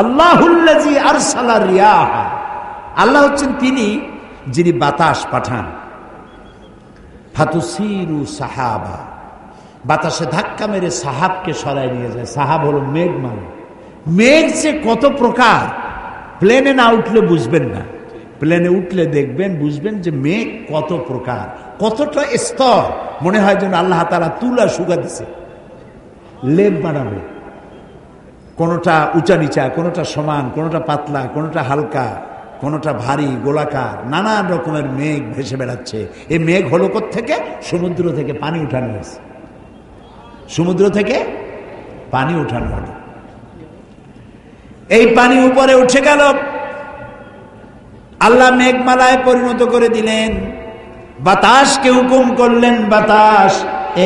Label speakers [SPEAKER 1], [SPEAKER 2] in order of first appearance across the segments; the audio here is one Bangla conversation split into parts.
[SPEAKER 1] আল্লাহুল্লাযী আরসালা রিয়াহ, আল্লাহ হচ্ছেন তিনি যিনি বাতাস পাঠান। ফাতুসিরু সাহাবা, বাতাসে ধাক্কা মেরে সাহাবকে সরায় নিয়ে যায়। সাহাব হলো মেঘ। মানে মেঘ যে কত প্রকার, প্লেনে না উঠলে বুঝবেন না, প্লেনে উঠলে দেখবেন, বুঝবেন যে মেঘ কত প্রকার, কতটা স্তর। মনে হয় যেন আল্লাহ তাআলা তুলা শুকা দিছে, লেপ বানাবে। কোনোটা উঁচা নিচা, কোনোটা সমান, কোনোটা পাতলা, কোনোটা হালকা, কোনোটা ভারী, গোলাকার, নানান রকমের মেঘ ভেসে বেড়াচ্ছে। এই মেঘ হলো কোত্থেকে? সমুদ্র থেকে পানি উঠানো হয়েছে। সমুদ্র থেকে পানি উঠানো হলো। এই পানি উপরে উঠে গেল, আল্লাহ মেঘমালায় পরিণত করে দিলেন। বাতাসকে হুকুম করলেন, বাতাস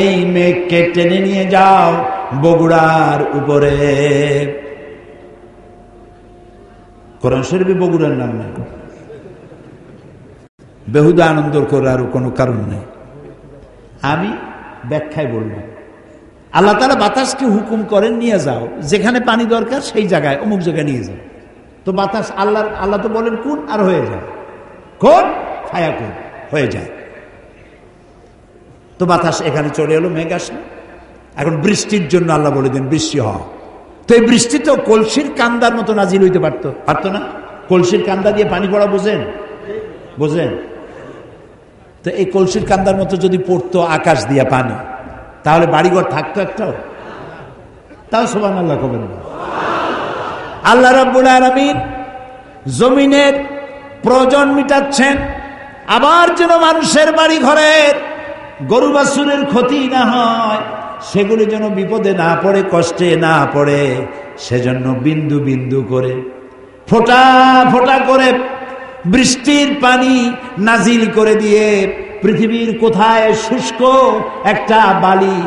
[SPEAKER 1] এই মেঘকে টেনে নিয়ে যাও বগুড়ার উপরে। কোরআন শরীফে বগুড়ার নাম নেই, বেহুদা আনন্দ করার কোনো কারণ নেই। আমি ব্যাখ্যায় বললাম, আল্লাহ তাআলা বাতাসকে হুকুম করেন নিয়ে যাও, যেখানে পানি দরকার সেই জায়গায়, অমুক জায়গায় নিয়ে যাও। তো বাতাস আল্লাহ তো বলেন কোন, আর হয়ে যায়, কোন ফায়াকুন, হয়ে যায়। তো বাতাস এখানে চলে এলো, মেঘ আসলো। এখন বৃষ্টির জন্য আল্লাহ বলে দেন বৃষ্টি হওয়া। তো এই বৃষ্টি তো কলসির কান্দার মতো নাজিল হইতে পারতো না? কলসির কান্দা দিয়ে পানি পড়া বোঝেন? তো এই কলসির কান্দার মতো যদি পড়তো আকাশ দিয়া পানি, তাহলে বাড়িঘর থাকতো একটাও? তাও সুবহানাল্লাহ কবেন না। আল্লাহ রাব্বুল আলামিন জমিনের প্রয়োজন মিটাচ্ছেন, আবার যেন মানুষের বাড়ি ঘরের গরু বাছুরের ক্ষতি না হয়, সেগুলি যেন বিপদে না পড়ে, কষ্টে না পড়ে, সেজন্য বিন্দু বিন্দু করে, ফোঁটা ফোঁটা করে বৃষ্টির পানি নাজিল করে দিয়ে পৃথিবীর কোথায় শুষ্ক একটা বালি,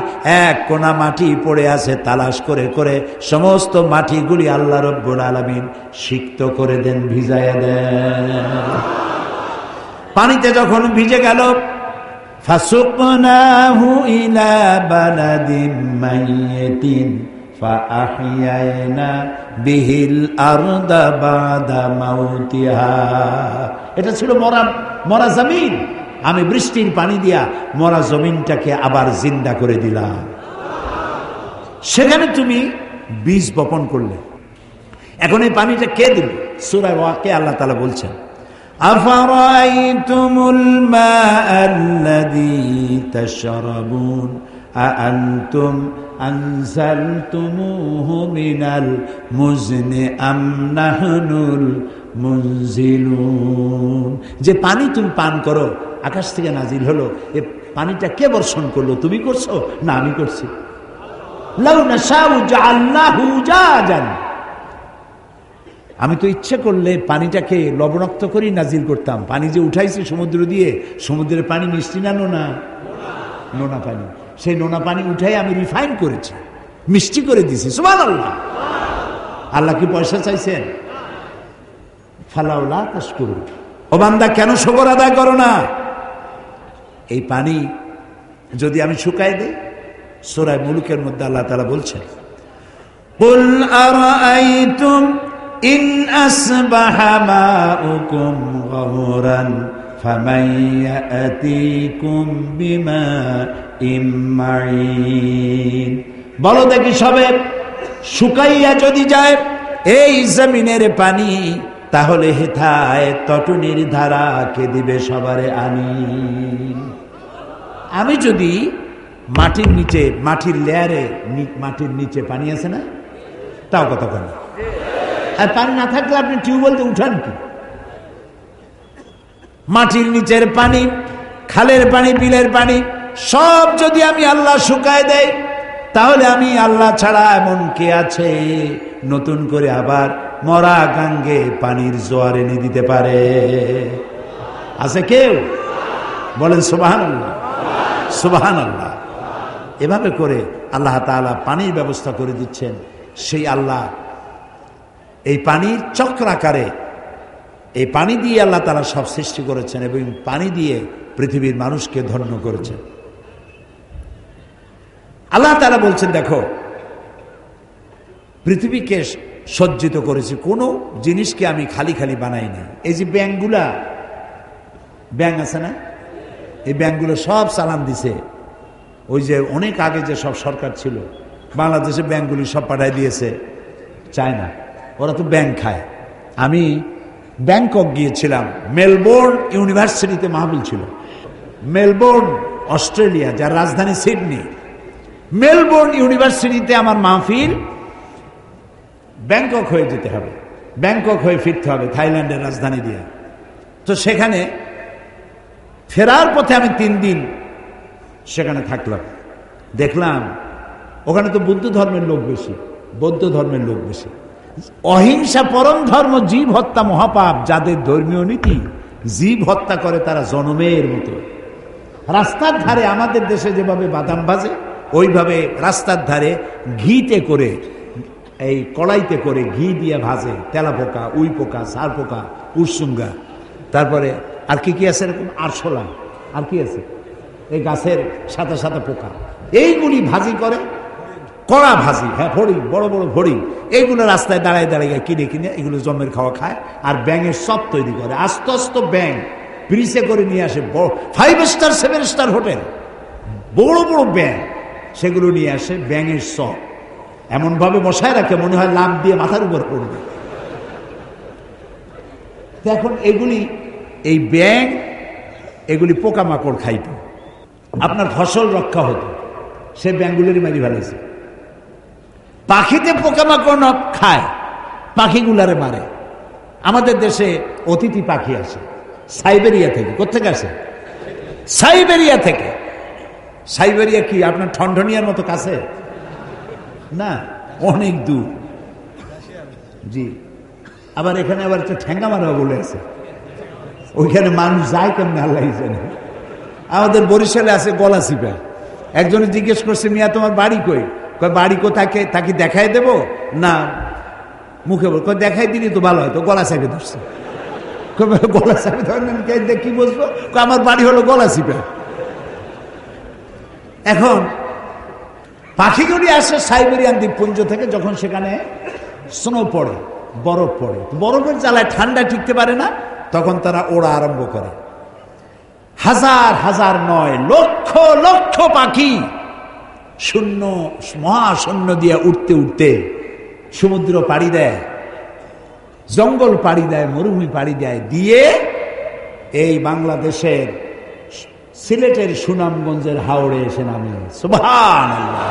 [SPEAKER 1] এক কোনা মাটি পড়ে আছে, তালাশ করে করে সমস্ত মাটিগুলি আল্লাহ রাব্বুল আলামিন সিক্ত করে দেন, ভিজায়া দেন। পানিতে যখন ভিজে গেল, ফাসুকনাহু ইলা বালাদিন মাইয়িতিন ফাআহইয়ানা বিহিল আরদা বাদা মাউতিহা। এটা ছিল মরা জমিন। আমি বৃষ্টির পানি দিয়া মরা জমিনটাকে আবার জিন্দা করে দিলাম। সেখানে তুমি বীজ বপন করলে। এখন এই পানিটা কে দিল? সূরা ওয়াকিয়া আল্লাহ তাআলা বলছেন, আফারাইতুমুল মাআল্লাযী তাশরাবুন আআনতুম আনজালতুমুহু মিনাল মুজনি আম নাহনুল মুনজিলুন। যে পানি তুমি পান করো, আকাশ থেকে নাজিল হলো, এই পানিটা কে বর্ষণ করলো? তুমি করছো না আমি করছি? লাউ নাশাউ জাআলনাহু জাজান। আমি তো ইচ্ছে করলে পানিটাকে লবণাক্ত করেই নাজিল করতাম। পানি যে উঠাইছি সমুদ্র দিয়ে, সমুদ্রের পানি মিষ্টি না নোনা পানি। সেই নোনা পানি উঠাই আমি রিফাইন করেছি, মিষ্টি করে দিছি। সুবহানাল্লাহ। আল্লাহ কি পয়সা চাইছেন? ফালাউলা তাশকুরুন। ও বান্দা, কেন শুকর আদায় করো না? এই পানি যদি আমি শুকাই দেই, সূরা মুলুকের মধ্যে আল্লাহ তাআলা বলছেন, কুল আরাআইতুম ইন আসবাহা মাউকুম গাওরান ফামান ইয়াতিকুম বিমাইম মাইন। বলো দেখি সবে, শুকাইয়া যদি যায় এই জমিনের পানি, তাহলে হেথায় তটনির ধারা কে দিবে সবারে আনি। আমি যদি মাটির নিচে, মাটির লেয়ারে, মাটির নিচে পানি আছে না, তাও কথা কেন? আর পানি না থাকলে আপনি টিউবওয়েল দিয়ে উঠান কি? মাটির নিচের পানি, খালের পানি, বিলের পানি সব যদি আমি আল্লাহ শুকায় দেই, তাহলে আমি আল্লাহ ছাড়া এমন কে আছে নতুন করে আবার মরা গাঙ্গে পানির জোয়ার এনে দিতে পারে? আছে কেউ? বলেন সুবহানাল্লাহ, সুবহানাল্লাহ। এভাবে করে আল্লাহ তাআলা পানির ব্যবস্থা করে দিচ্ছেন। সেই আল্লাহ এই পানির চক্রাকারে, এই পানি দিয়ে আল্লাহ তাআলা সব সৃষ্টি করেছেন এবং পানি দিয়ে পৃথিবীর মানুষকে ধন্য করেছেন। আল্লাহ তাআলা বলছেন, দেখো পৃথিবীকে সজ্জিত করেছি, কোনো জিনিসকে আমি খালি খালি বানাই নাই। এই যে ব্যাংকগুলা, ব্যাংক আছে না, এই ব্যাংকগুলো সব চালান দিছে ওই যে অনেক আগে যে সব সরকার ছিল, বাংলাদেশে ব্যাংকগুলি সব পাঠাই দিয়েছে চায়না। ওরা তো ব্যাংক খায়। আমি ব্যাংকক গিয়েছিলাম, মেলবোর্ন ইউনিভার্সিটিতে মাহফিল ছিল। মেলবোর্ন অস্ট্রেলিয়া, যার রাজধানী সিডনি, মেলবোর্ন ইউনিভার্সিটিতে আমার মাহফিল। ব্যাংকক হয়ে যেতে হবে, ব্যাংকক হয়ে ফিরতে হবে থাইল্যান্ডের রাজধানী দিয়ে। তো সেখানে ফেরার পথে আমি 3 দিন সেখানে থাকলাম। দেখলাম ওখানে তো বুদ্ধ ধর্মের লোক বেশি, বৌদ্ধ ধর্মের লোক বেশি। অহিংসা পরম ধর্ম, জীব হত্যা মহাপাপ। যাদের ধর্মীয় নীতি, জীব হত্যা করে তারা জনমের মতো। রাস্তার ধারে আমাদের দেশে যেভাবে বাদাম ভাজে, ওইভাবে রাস্তার ধারে ঘিতে করে, এই কড়াইতে করে ঘি দিয়ে ভাজে। তেলা পোকা, উই পোকা, সার পোকা, উরসুঙ্গা, তারপরে আর কি কি আছে এরকম, আরশোলা, আর কি আছে এই গাছের সাদা সাদা পোকা, এইগুলি ভাজি করে, কড়া ভাজি। হ্যাঁ, ফড়িং, বড় বড় ফড়িং, এইগুলো রাস্তায় দাঁড়ায় দাঁড়িয়ে কিনে কিনে এগুলো জমের খাওয়া খায়। আর ব্যাঙের সব তৈরি করে, আস্তে আস্তে ব্যাঙ ব্রিজে করে নিয়ে আসে, 5 স্টার 7 স্টার হোটেল, বড় বড় ব্যাঙ, সেগুলো নিয়ে আসে। ব্যাঙের সব এমনভাবে বসায় রাখে মনে হয় লাভ দিয়ে মাথার উপর পড়বে। এখন এগুলি, এই ব্যাঙ এগুলি পোকামাকড় খাইত, আপনার ফসল রক্ষা হতো, সে ব্যাঙগুলোরই মারি ফেলেছে। পাখিতে পোকামাকড় খায়, পাখিগুলারে মারে। আমাদের দেশে অতিথি পাখি আসে সাইবেরিয়া থেকে। কোথেকে আসে? সাইবেরিয়া থেকে। সাইবেরিয়া কি আপনার ঠনঠনিয়ার মতো কাছে না, অনেক দূর। জি, আবার এখানে আবার একটা ঠেঙ্গা মারা বলে আছে, ওইখানে মানুষ যায় কেমন আল্লাহ জানে। আমাদের বরিশালে আছে গলাচিপা। একজনে জিজ্ঞেস করছে, মিয়া তোমার বাড়ি কই? কয় বাড়ি কোথাকে, তাকে দেখাই দেব না মুখে বল? কয় দেখাই দিলি তো ভালো হয়তো। গলা চাপে ধরছে। গলা চাপে ধরেন কি বসবো? আমার বাড়ি হলো গলাচিপা। এখন পাখিগুলি আসে সাইবেরিয়ান দ্বীপপুঞ্জ থেকে, যখন সেখানে স্নো পড়ে, বরফ পড়ে, বরফের জ্বালায় ঠান্ডা টিকতে পারে না, তখন তারা ওড়া আরম্ভ করে। হাজার হাজার নয়, লক্ষ লক্ষ পাখি শূন্য, মহাশূন্য দিয়ে উঠতে উঠতে সমুদ্র পাড়ি দেয়, জঙ্গল পাড়ি দেয়, মরুভূমি পাড়ি দেয়, দিয়ে এই বাংলাদেশের সিলেটের সুনামগঞ্জের হাওড়ে এসে নামে। সুবহানাল্লাহ।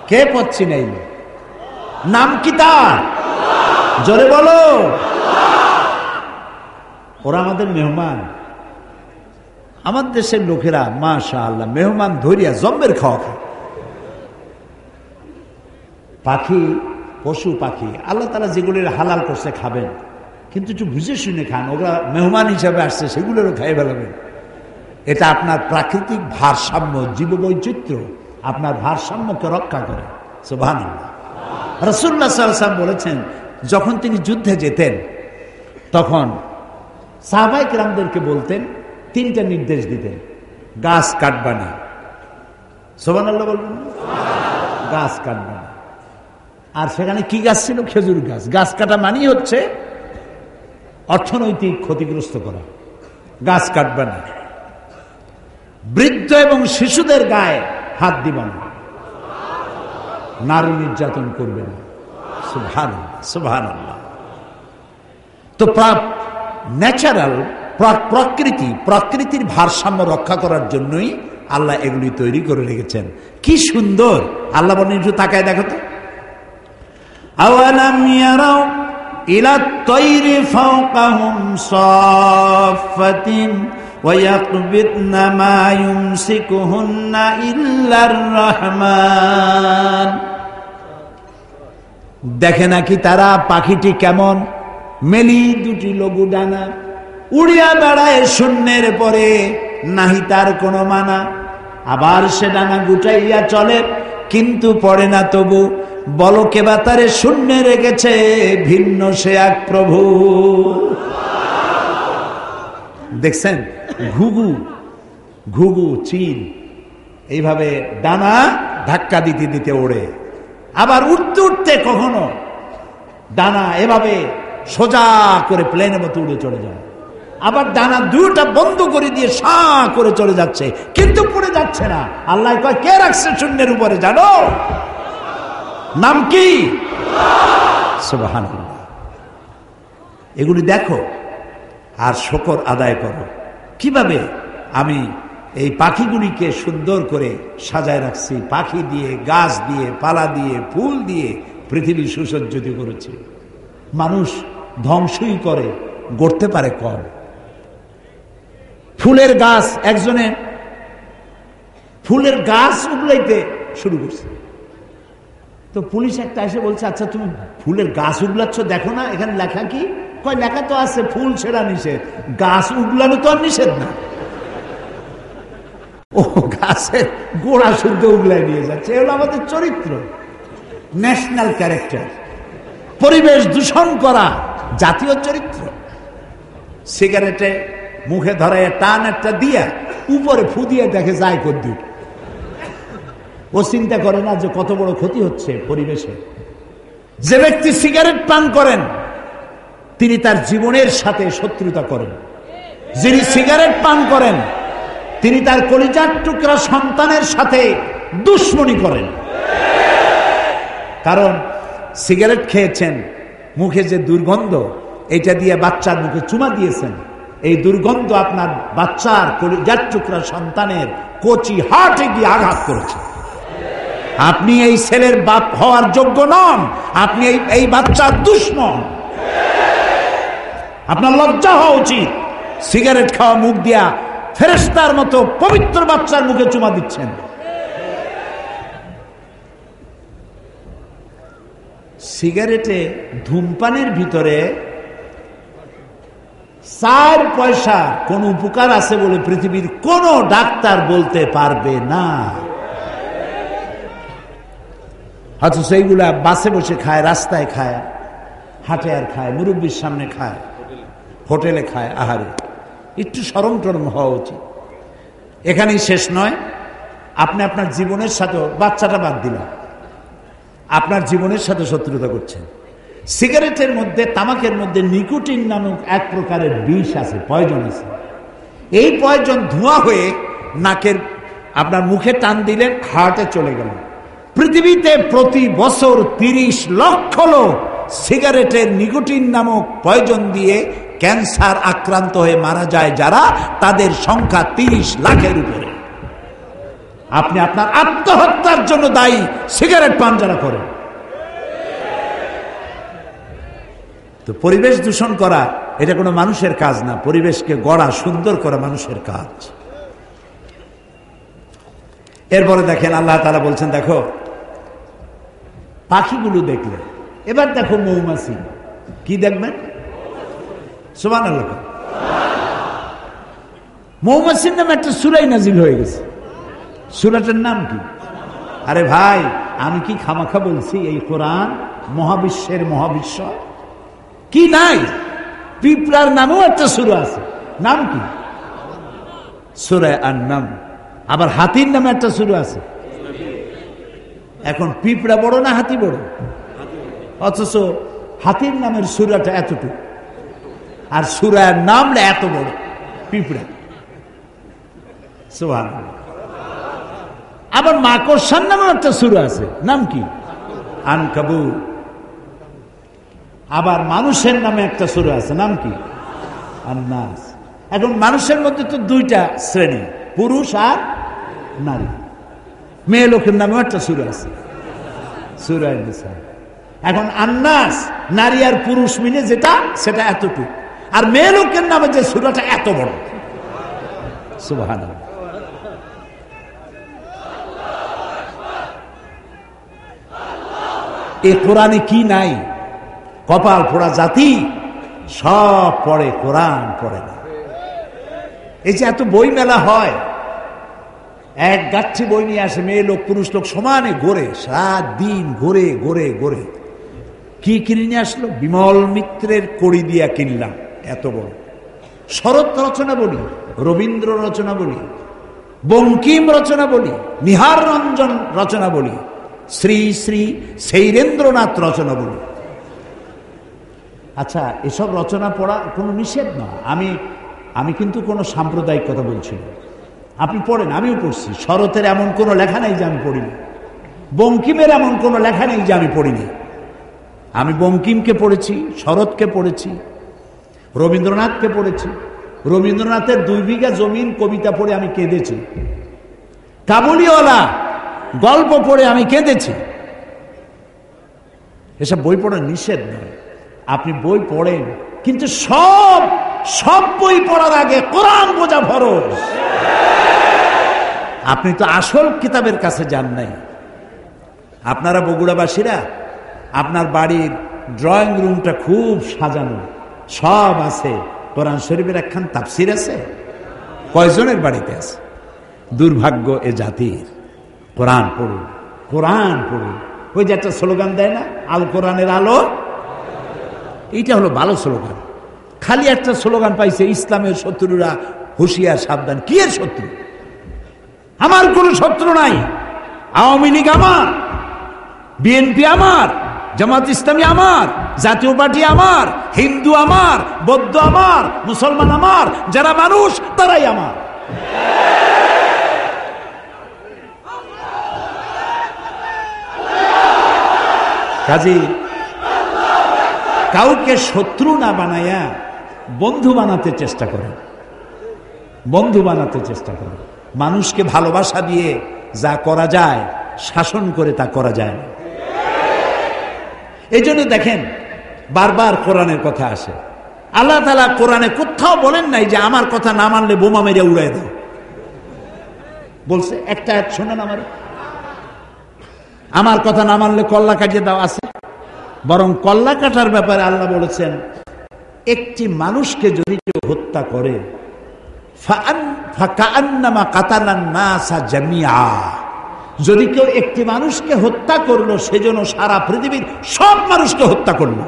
[SPEAKER 1] কে পড়ছি নাই? নাম কি তার? জোরে বলো। ওরা আমাদের মেহমান। আমাদের দেশের লোকেরা মাশাআল্লাহ মেহমান ধরিয়া জম্মের খাওয়া খায়। পাখি, পশু পাখি আল্লাহ তাআলা যেগুলির হালাল করছে খাবেন, কিন্তু একটু বুঝে শুনে খান। ওরা মেহমান হিসাবে আসছে, সেগুলোরও খাই ফেলাবেন। এটা আপনার প্রাকৃতিক ভারসাম্য, জীববৈচিত্র্য, আপনার ভারসাম্যকে রক্ষা করে। সুবহানাল্লাহ। রাসূলুল্লাহ সাল্লাল্লাহু আলাইহি ওয়াসাল্লাম বলেছেন, যখন তিনি যুদ্ধে যেতেন তখন সাহাবায়ে কেরামদেরকে বলতেন, 3টা নির্দেশ দিতেন, গাছ কাটবা না। সুবহানাল্লাহ বলবেন, গাছ কাটবা না। আর সেখানে কি গাছ ছিল? খেজুর গাছ। গাছ কাটা মানেই হচ্ছে অর্থনৈতিক ক্ষতিগ্রস্ত করা। গাছ কাটবা না। বৃদ্ধ এবং শিশুদের গায়ে হাত দিবা না। নারী নির্যাতন করবে না। সুবহানাল্লাহ, সুবহানাল্লাহ। তো ন্যাচারাল প্রকৃতির ভারসাম্য রক্ষা করার জন্যই আল্লাহ এগুলি তৈরি করে রেখেছেন। কি সুন্দর! আল্লাহ বলেন, একটু তাকায় দেখো তো। আওয়ালাম ইয়ারাউ ইলা তায়রি ফাওকাহুম সাফাতিন ওয়া ইয়াকবিতনা মা ইউমসিকুহুন্না ইল্লার রহমান। দেখে নাকি তারা পাখিটি কেমন? মেলি দুটি লঘু ডানা, উড়িয়া বেড়ায় শূন্যের পরে, নাহি তার কোনো মানা। আবার সে ডানা গুটাইয়া চলে, কিন্তু পড়ে না তবু। বলো কে বা তারে শূন্যে রেখেছে, ভিন্ন সে এক প্রভু। দেখছেন, ঘুঘু, ঘুঘু, চিল এইভাবে ডানা ধাক্কা দিতে দিতে ওড়ে। আবার উঠতে উঠতে কখনো ডানা এভাবে সোজা করে প্লেনের মতো উড়ে চলে যায়, আবার ডানা দুটা বন্ধ করে দিয়ে সাঁ করে চলে যাচ্ছে, কিন্তু পড়ে যাচ্ছে না। আল্লাহ কয়, কে রাখছে শূন্যের উপরে জানো? নাম কি? সুবহানাল্লাহ। এগুলি দেখো আর শুকর আদায় করো, কিভাবে আমি এই পাখিগুলিকে সুন্দর করে সাজায় রাখছি, পাখি দিয়ে, গাছ দিয়ে, পালা দিয়ে, ফুল দিয়ে পৃথিবী সুসজ্জিত করেছে। মানুষ ধ্বংসই করে, গড়তে পারে কম। ফুলের গাছ, একজনে ফুলের গাছ উগলাইতে শুরু করছে, তো পুলিশ একটা এসে বলছে, আচ্ছা তুমি ফুলের গাছ উগলাচ্ছ, দেখো না এখানে লেখা কি? কয়, লেখা তো আছে ফুল ছেঁড়া নিষেধ, গাছ উগলানো তো আর নিষেধ না। ও গাছের গোড়া শুদ্ধ উগলায় নিয়ে যাচ্ছে। এগুলো আমাদের চরিত্র, ন্যাশনাল ক্যারেক্টার। পরিবেশ দূষণ করা জাতীয় চরিত্র। সিগারেটে মুখে ধরায় টান একটা দিয়া উপরে ফু দিয়ে দেখে যায় কদ্দুর। ও চিন্তা করে না যে কত বড় ক্ষতি হচ্ছে পরিবেশে। যে ব্যক্তি সিগারেট পান করেন তিনি তার জীবনের সাথে শত্রুতা করেন। যিনি সিগারেট পান করেন তিনি তার কলিজার টুকরা সন্তানের সাথে দুশ্মনী করেন। কারণ সিগারেট খেয়েছেন, মুখে যে দুর্গন্ধ, এটা দিয়ে বাচ্চার মুখে চুমা দিয়েছেন, এই দুর্গন্ধ আপনার বাচ্চার কলিজার টুকরা সন্তানের কচি হার্টে গিয়ে আঘাত করেছে। আপনি এই ছেলের বাপ হওয়ার যোগ্য নন, আপনি এই বাচ্চার দুশমন। আপনার লজ্জা হওয়া উচিত। সিগারেট খাওয়া মুখ দিয়া ফেরেশতার মতো পবিত্র বাচ্চার মুখে চুমা দিচ্ছেন। সিগারেটে ধূমপানের ভিতরে 4 পয়সা কোন উপকার আছে বলে পৃথিবীর কোন ডাক্তার বলতে পারবে না। হয়তো সেইগুলা বাসে বসে খায়, রাস্তায় খায়, হাটে আর খায়, মুরব্বীর সামনে খায়, হোটেলে খায়। আহারে, একটু শরম টরম হওয়া উচিত। এখানেই শেষ নয়, আপনি আপনার জীবনের সাথে, বাচ্চাটা বাদ দিলাম, আপনার জীবনের সাথে শত্রুতা করছেন। সিগারেটের মধ্যে, তামাকের মধ্যে নিকোটিন নামক এক প্রকারের বিষ আছে, পয়জন আছে। এই পয়জন ধোঁয়া হয়ে নাকের আপনার মুখে টান দিলেন, হার্টে চলে গেল। পৃথিবীতে প্রতি বছর 30 লক্ষ লোক সিগারেটের নিকোটিন নামক পয়জন দিয়ে ক্যান্সার আক্রান্ত হয়ে মারা যায়, যারা তাদের সংখ্যা 30 লাখের উপরে। আপনি আপনার আত্মহত্যার জন্য দায়ী সিগারেট পান যারা করেন। তো পরিবেশ দূষণ করা এটা কোনো মানুষের কাজ না, পরিবেশকে গড়া, সুন্দর করা মানুষের কাজ। এরপরে দেখেন আল্লাহ তাআলা বলছেন, দেখো পাখিগুলো দেখলে, এবার দেখো মৌমাছি। কি দেখবেন? সুবহানাল্লাহ। মৌমাছির নামে একটা সূরা নাজিল হয়ে গেছে। সূরাটার নাম কি? আরে ভাই, আমি কি খামাখা বলছি? এই কোরআন মহাবিশ্বের মহাবিশ্ব কি নাই? পিঁপড়ার নামেও একটা সূরা আছে, নাম কি? সূরা আন-নাম। আবার হাতির নামে একটা সূরা আছে। এখন পিঁপড়া বড় না হাতি বড়? অথচ হাতির নামের সূরাটা এতটুকু, আর সূরার নাম এত বড়, পিঁপড়া। সুবহানাল্লাহ। আবার মাকড়সার নামে একটা সূরা আছে, নাম কি? আনকাবুত। আবার মানুষের নামে একটা সূরা আছে, নাম কি? আন-নাস। এখন মানুষের মধ্যে তো 2টা শ্রেণী, পুরুষ আর নারী। মেয়ে লোকের নামে একটা সূরা আছে, সূরা নিসা। এখন আন-নাস, নারী আর পুরুষ মিলে যেটা, সেটা এতটুকু। আর মেয়ে লোকের নামে যে সূরাটা এত বড়। সুবহানাল্লাহ। এই কোরআনে কি নাই? কপাল পোড়া জাতি, সব পড়ে, কোরআন পড়ে না। এই যে এত বই মেলা হয়, এক গাচ্ছি বই নিয়ে আসে, মেয়ে লোক পুরুষ লোক সমানে ঘোরে, সারা দিন ঘোরে ঘোরে ঘোরে। কি কিনে নিয়ে আসলো? বিমল মিত্রের কড়ি দিয়া কিনলাম, এত বড়। শরৎ রচনা বলি, রবীন্দ্র রচনা বলি, বঙ্কিম রচনা বলি, নিহার রঞ্জন রচনা বলি, শ্রী শ্রী শৈলেন্দ্রনাথ রচনা বলি। আচ্ছা, এসব রচনা পড়া কোনো নিষেধ না। আমি কিন্তু কোনো সাম্প্রদায়িক কথা বলছি না। আপনি পড়েন, আমিও পড়ছি। শরতের এমন কোনো লেখা নেই যে আমি পড়িনি, বঙ্কিমের এমন কোনো লেখা নেই যে আমি পড়িনি। আমি বঙ্কিমকে পড়েছি, শরৎকে পড়েছি, রবীন্দ্রনাথকে পড়েছি। রবীন্দ্রনাথের 2 বিঘা জমিন কবিতা পড়ে আমি কেঁদেছি। কাবুলিওয়ালা গল্প পড়ে আমি কেঁদেছি। এসব বই পড়া নিষেধ নয়, আপনি বই পড়েন, কিন্তু সব বই পড়ার আগে কোরআন বোঝা ফরজ। আপনি তো আসল কিতাবের কাছে যান নাই। আপনারা বগুড়াবাসীরা, আপনার বাড়ির ড্রয়িং রুমটা খুব সাজানো, সব আছে, কোরআন শরীফের একখান তাফসির আছে? কয়জনের বাড়িতে আছে? দুর্ভাগ্য এ জাতির। কোরআন পড়ুন, কোরআন পড়ুন। ওই যে একটা স্লোগান দেয় না, আল কোরআনের আলো, এইটা হলো ভালো স্লোগান। খালি একটা স্লোগান পাইছে, ইসলামের শত্রুরা হুঁশিয়ার সাবধান। কি এর শত্রু? আমার কোনো শত্রু নাই। আওয়ামী লীগ আমার, বিএনপি আমার, জামাত ইসলামী আমার, জাতীয় পার্টি আমার, হিন্দু আমার, বৌদ্ধ আমার, মুসলমান আমার, যারা মানুষ তারাই আমার। কাজী কাউকে শত্রু না বানাইয়া বন্ধু বানাতে চেষ্টা করে, বন্ধু বানাতে চেষ্টা করে। মানুষকে ভালোবাসা দিয়ে যা করা যায়, শাসন করে তা করা যায় না। এই জন্য দেখেন বারবার কোরআনের কথা আসে। আল্লাহ তাআলা কোরআনে কোথাও বলেন নাই যে আমার কথা না মানলে বোমা মেরে উড়াই দাও। বলছে একটা আয়াত শোনেন, আমার কথা না মানলে কল্লা কাটিয়ে দাও আছে। বরং কল্লা কাটার ব্যাপারে আল্লাহ বলেছেন, একটি মানুষকে যদি কেউ হত্যা করে, যদি কেউ একটি মানুষকে হত্যা করলো, সেজন্য সারা পৃথিবীর সব মানুষকে হত্যা করলো।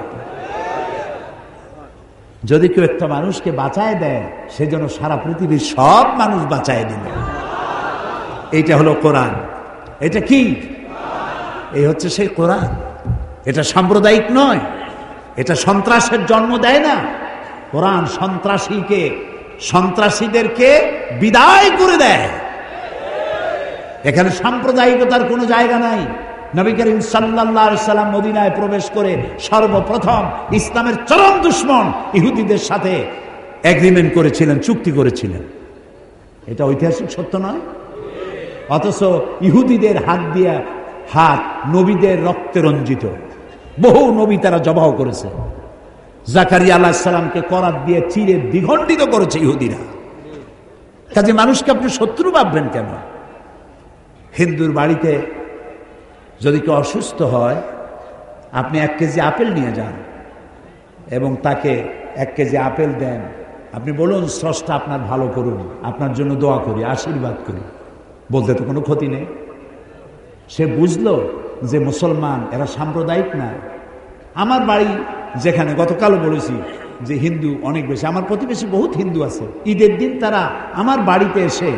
[SPEAKER 1] যদি কেউ একটা মানুষকে বাঁচায় দেয়, সেজন্য সারা পৃথিবীর সব মানুষ বাঁচায় দিল। এইটা হলো কোরআন। এটা কি? এই হচ্ছে সেই কোরআন। এটা সাম্প্রদায়িক নয়, এটা সন্ত্রাসের জন্ম দেয় না। কোরআন সন্ত্রাসীদেরকে বিদায় করে দেয়। এখানে সাম্প্রদায়িকতার কোনো জায়গা নাই। নবী করিম সাল্লাল্লাহু আলাইহি সাল্লাম মদিনায় প্রবেশ করে সর্বপ্রথম ইসলামের চরম দুশমন ইহুদিদের সাথে এগ্রিমেন্ট করেছিলেন, চুক্তি করেছিলেন। এটা ঐতিহাসিক সত্য নয়? অথচ ইহুদিদের হাত নবীদের রক্তে রঞ্জিত। বহু নবী তারা জবাহ করেছে। জাকারিয়া আলাইহিস সালামকে করাত দিয়ে চিরে দ্বিখণ্ডিত করেছে ইহুদিরা। কাজে মানুষকে আপনি শত্রু ভাববেন কেন? হিন্দুর বাড়িতে যদি কেউ অসুস্থ হয়, আপনি 1 কেজি আপেল নিয়ে যান এবং তাকে 1 কেজি আপেল দেন। আপনি বলুন, স্রষ্টা আপনার ভালো করুন, আপনার জন্য দোয়া করি, আশীর্বাদ করি। বলতে তো কোনো ক্ষতি নেই। সে বুঝলো যে মুসলমান এরা সাম্প্রদায়িক না। আমার বাড়ি যেখানে, গতকালও বলেছি যে হিন্দু অনেক বেশি, আমার প্রতিবেশী বহুত হিন্দু আছে। ঈদের দিন তারা আমার বাড়িতে এসে,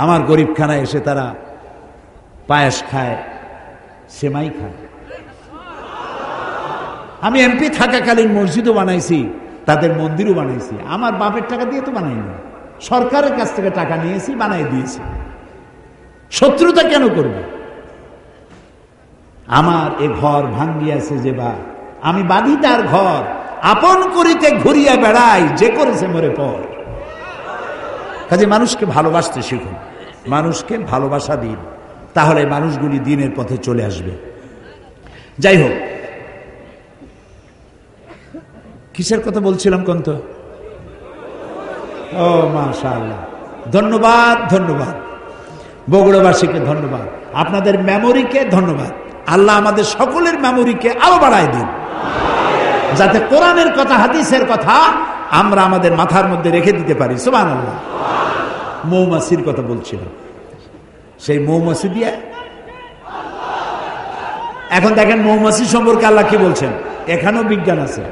[SPEAKER 1] আমার গরিবখানায় এসে তারা পায়েস খায়, সেমাই খায়। আমি এমপি থাকাকালীন মসজিদও বানাইছি, তাদের মন্দিরও বানাইছি। আমার বাপের টাকা দিয়ে তো বানাইনি, সরকারের কাছ থেকে টাকা নিয়েছি, বানাই দিয়েছি। শত্রুতা কেন করবে? আমার এ ঘর ভাঙ্গিয়াছে যে বা, আমি বাঁধি তার ঘর, আপন করিতে ঘুরিয়া বেড়াই, যে করেছে মরে পর। কাজে মানুষকে ভালোবাসতে শিখুন, মানুষকে ভালোবাসা দিন, তাহলে মানুষগুলি দিনের পথে চলে আসবে। যাই হোক, কিসের কথা বলছিলাম কোন তো? ও মাশাআল্লাহ, ধন্যবাদ, ধন্যবাদ বগুড়াবাসীকে, ধন্যবাদ আপনাদের মেমোরিকে, ধন্যবাদ। আল্লাহ আমাদের সকলের মেমোরিকে আরো বাড়ায় দিন, যাতে কোরআনের কথা, হাদিসের কথা আমরা আমাদের মাথার মধ্যে রেখে দিতে পারি। সুবহানাল্লাহ। মৌমাছির কথা বলছিলাম, সেই মৌমাছি দিয়ে এখন দেখেন মৌমাছি সম্পর্কে আল্লাহ কি বলছেন। এখানেও বিজ্ঞান আছে।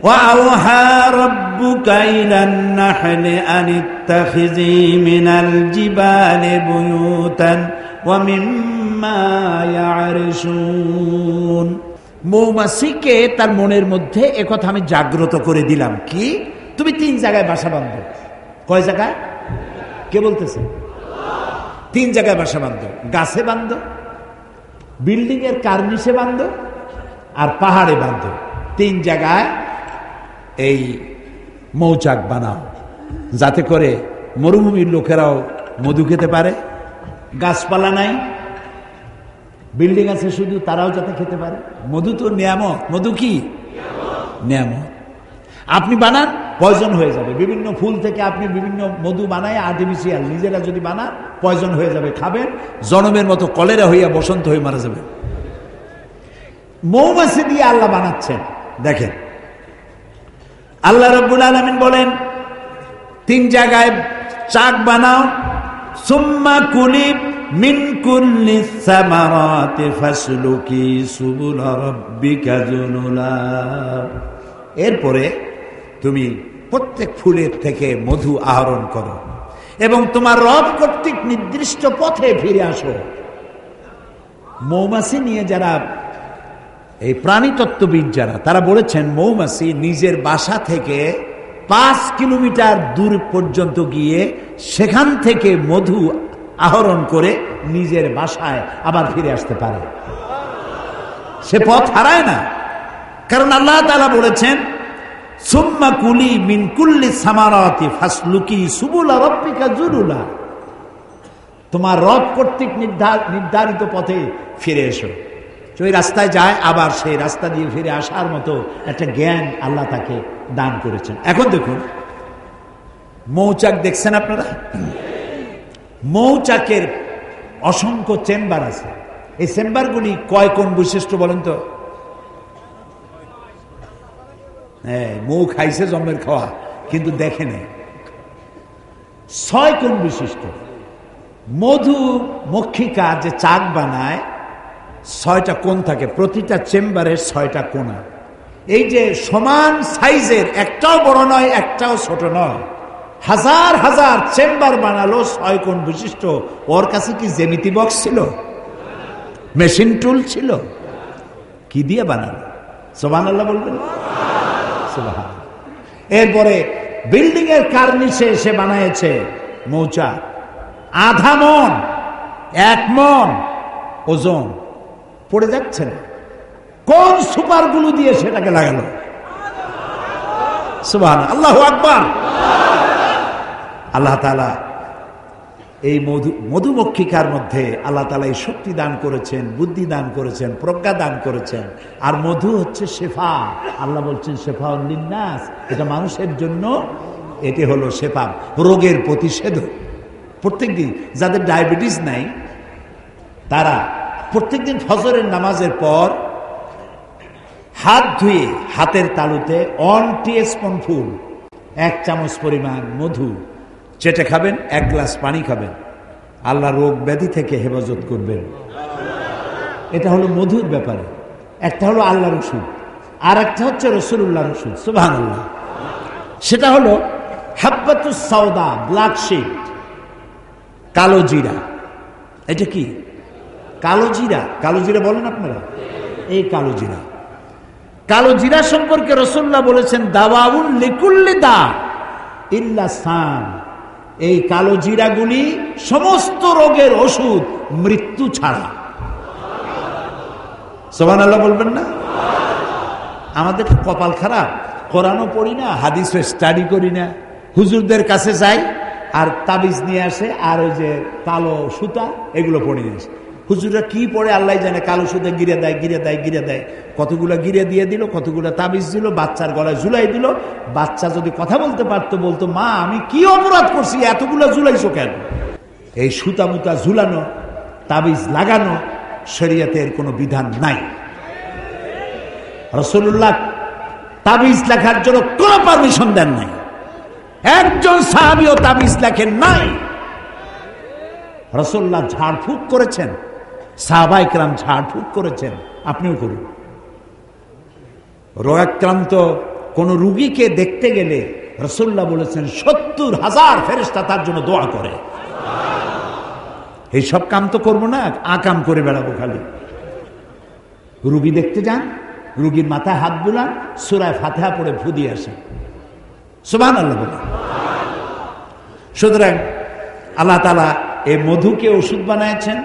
[SPEAKER 1] وَأَوْحَى رَبُّكَ إِلَى النَّحْلِ أَنِ اتَّخِذِي مِنَ الْجِبَالِ بُيُوتًا وَمِمَّا يَعْرِشُونَ মৌমাছিকে তার মনের মধ্যে একথা আমি জাগ্রত করে দিলাম, কি তুমি 3 জায়গায় বাসা বাঁধো। কয় জায়গায়? কে বলতেছে? 3 জায়গায় বাসা বাঁধো। গাছে বাঁধো, বিল্ডিং এর কার্নিশে বাঁধো, আর পাহাড়ে বাঁধো। 3 জায়গায় এই মৌচাক বানাও, যাতে করে মরুভূমির লোকেরাও মধু খেতে পারে। গাছপালা নাই, বিল্ডিং আছে শুধু, তারাও যাতে খেতে পারে। মধু তো নিয়ামত। মধু কি নিয়ামত? আপনি বানান, পয়জন হয়ে যাবে। বিভিন্ন ফুল থেকে আপনি বিভিন্ন মধু বানায়, আর্টিফিশিয়াল, নিজেরা যদি বানান পয়জন হয়ে যাবে। খাবেন, জনমের মতো কলেরা হইয়া বসন্ত হয়ে মারা যাবে। মৌমাছি দিয়ে আল্লাহ বানাচ্ছেন। দেখেন, আল্লাহ রাব্বুল আলামিন বলেন 3 জায়গায় চাক বানাও। সুম্মা কুলি মিন কুল্লি সামারাতি ফাসলুকি সুবুলা রাব্বিকা যুনুলা। এরপরে তুমি প্রত্যেক ফুলের থেকে মধু আহরণ করো এবং তোমার রব কর্তৃক নির্দিষ্ট পথে ফিরে আসো। মৌমাছি নিয়ে যারা এই প্রাণীতত্ত্ববিদ যারা, তারা বলেছেন মৌমাছি নিজের বাসা থেকে 5 কিলোমিটার দূর পর্যন্ত গিয়ে সেখান থেকে মধু আহরণ করে নিজের বাসায় আবার ফিরে আসতে পারে। সে পথ হারায় না, কারণ আল্লাহ তাআলা বলেছেন সুম্মা কুলি মিন কুল্লি সামারাতি ফাসলুকি সুবুলা রাব্বিকা যুনুলা। তোমার রব কর্তৃক নির্ধারিত পথে ফিরে এসো। ওই রাস্তায় যায়, আবার সেই রাস্তা দিয়ে ফিরে আসার মতো একটা জ্ঞান আল্লাহ তাকে দান করেছেন। এখন দেখুন, মৌচাক দেখছেন আপনারা? মৌচাকের অসংখ্য চেম্বার আছে। এই চেম্বারগুলি কয় কোণ বিশিষ্ট বলেন তো? হ্যাঁ, মৌ খাইছে জন্মের খাওয়া, কিন্তু দেখে নেই। 6 কোণ বিশিষ্ট। মধু মক্ষিকা যে চাক বানায় 6টা কোণ থাকে, প্রতিটা চেম্বারের 6টা কোণা। এই যে সমান সাইজের, একটাও বড় নয় একটাও ছোট নয়, হাজার হাজার চেম্বার বানালো 6 কোণ বিশিষ্ট। ওর কাছে কি জ্যামিতি বক্স ছিল? মেশিন টুল ছিল? কি দিয়ে বানালো? সুবহানাল্লাহ বলবেন? সুবহানাল্লাহ। এরপরে বিল্ডিং এর কার্নিশে এসে বানায়েছে মৌচাক। 1/2 মণ, 1 মণ ওজন, পড়ে যাচ্ছে না। কোন সুপার গ্লু দিয়ে সেটাকে লাগালো? সুবহানাল্লাহ, আল্লাহু আকবার। আল্লাহ তাআলা এই মধুমক্ষিকার মধ্যে আল্লাহ তাআলা এই শক্তি দান করেছেন, বুদ্ধি দান করেছেন, প্রজ্ঞা দান করেছেন। আর মধু হচ্ছে শেফা। আল্লাহ বলছেন শেফাউন লিন্নাস, এটা মানুষের জন্য, এটি হলো শেফা, রোগের প্রতিষেধক। প্রত্যেকদিন যাদের ডায়াবেটিস নাই, তারা প্রত্যেকদিন ফজরের নামাজের পর হাত ধুয়ে হাতের তালুতে 1 টিস্পুন ফুল, 1 চামচ পরিমাণ মধু চেটে খাবেন, 1 গ্লাস পানি খাবেন। আল্লাহ রোগ ব্যাধি থেকে হেফাজত করবেন। এটা হলো মধুর ব্যাপারে। একটা হলো আল্লাহর ওষুধ, আর একটা হচ্ছে রাসূলুল্লাহর ওষুধ। সুবহানাল্লাহ। সেটা হলো হাব্বাতুস সাওদা, ব্ল্যাক শিট, কালো জিরা। এটা কি? কালো জিরা। কালো জিরা বলেন আপনারা? এই কালো জিরা। কালো জিরা সম্পর্কে রাসূলুল্লাহ বলেছেন দাওয়াউন লিকুল্লি দা ইল্লা সাম। এই কালো জিরাগুলি সমস্ত রোগের ওষুধ, মৃত্যু ছাড়া। সুবহানাল্লাহ বলবেন না? আমাদের কপাল খারাপ, কোরআনও পড়ি না, হাদিসও স্টাডি করি না, হুজুরদের কাছে যাই আর তাবিজ নিয়ে আসে, আর ওই যে কালো সুতা এগুলো পড়ে নিয়ে আসে। হুজুররা কি পড়ে আল্লাহ জানে, কালো সুতা গিরে দেয়, গিরে দেয়, গিরে দেয়। কতগুলো গিরে দিয়ে দিল, কতগুলো তাবিজ দিল, বাচ্চার গলায় ঝুলাই দিল। বাচ্চা যদি কথা বলতে পারতো, বলতো মা আমি কি অপরাধ করছি, এতগুলো ঝুলাইছো কেন? এই সুতা মুতা ঝুলানো, তাবিজ লাগানো শরীয়তের কোনো বিধান নাই। রাসূলুল্লাহ তাবিজ লেখার জন্য কোনো পারমিশন দেন নাই। একজন সাহাবীও তাবিজ লেখেন নাই। রাসূলুল্লাহ ঝাড়ফুঁক করেছেন, সাহাবায়ে কেরাম ঝাড়ফুঁক করেছেন, আপনিও করুন। রোগাক্রান্ত কোন রোগীকে দেখতে গেলে রাসূলুল্লাহ বলেছেন ৭০,০০০ ফেরেশতা তার জন্য দোয়া করে। এই সব কাম তো করবো না, আকাম করে বেড়াবো খালি। রোগী দেখতে যান, রুগীর মাথায় হাত বুলান, সূরা ফাতিহা পড়ে ফু দিয়ে আসেন, সুবহানাল্লাহ বলে। সুতরাং আল্লাহ তাআলা এই মধুকে ওষুধ বানাইছেন,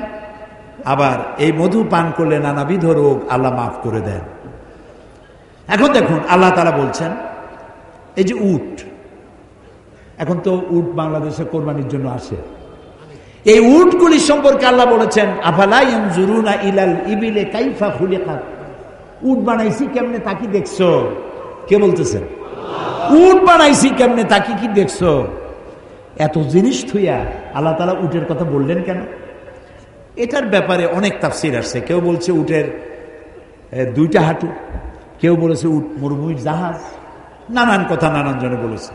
[SPEAKER 1] আবার এই মধু পান করলে নানাবিধ রোগ আল্লাহ মাফ করে দেন। এখন দেখুন আল্লাহ তাআলা বলছেন এই যে উট, এখন তো উট বাংলাদেশে কোরবানির জন্য আসে, এই উটগুলি সম্পর্কে আল্লাহ বলেছেন আফালা ইয়ানজুরুনা ইলাল ইবিলি কাইফা খুলিকাত, উট বানাইছি কেমনে তা কি দেখছো? কে বলতেছেন? উট বানাইছি কেমনে তা কি দেখছো? এত জিনিস থুইয়া আল্লাহ তাআলা উটের কথা বললেন কেন? এটার ব্যাপারে অনেক তাফসীর আসছে। কেউ বলছে উটের দুইটা হাঁটু, কেউ বলেছে উট মরুভূমির জাহাজ, নানান কথা নানান জনে বলেছে।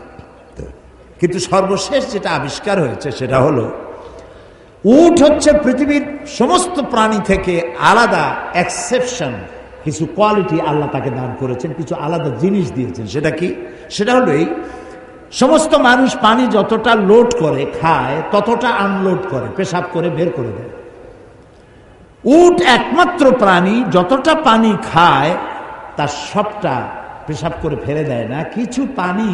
[SPEAKER 1] কিন্তু সর্বশেষ যেটা আবিষ্কার হয়েছে সেটা হলো উট হচ্ছে পৃথিবীর সমস্ত প্রাণী থেকে আলাদা এক্সেপশন, কিছু কোয়ালিটি আল্লাহ তাকে দান করেছেন, কিছু আলাদা জিনিস দিয়েছেন। সেটা কি? সেটা হলো এই সমস্ত মানুষ পানি যতটা লোড করে খায় ততটা আনলোড করে, পেশাব করে বের করে দেয়। উট একমাত্র প্রাণী যতটা পানি খায় তার সবটা পেশাব করে ফেলে দেয় না, কিছু পানি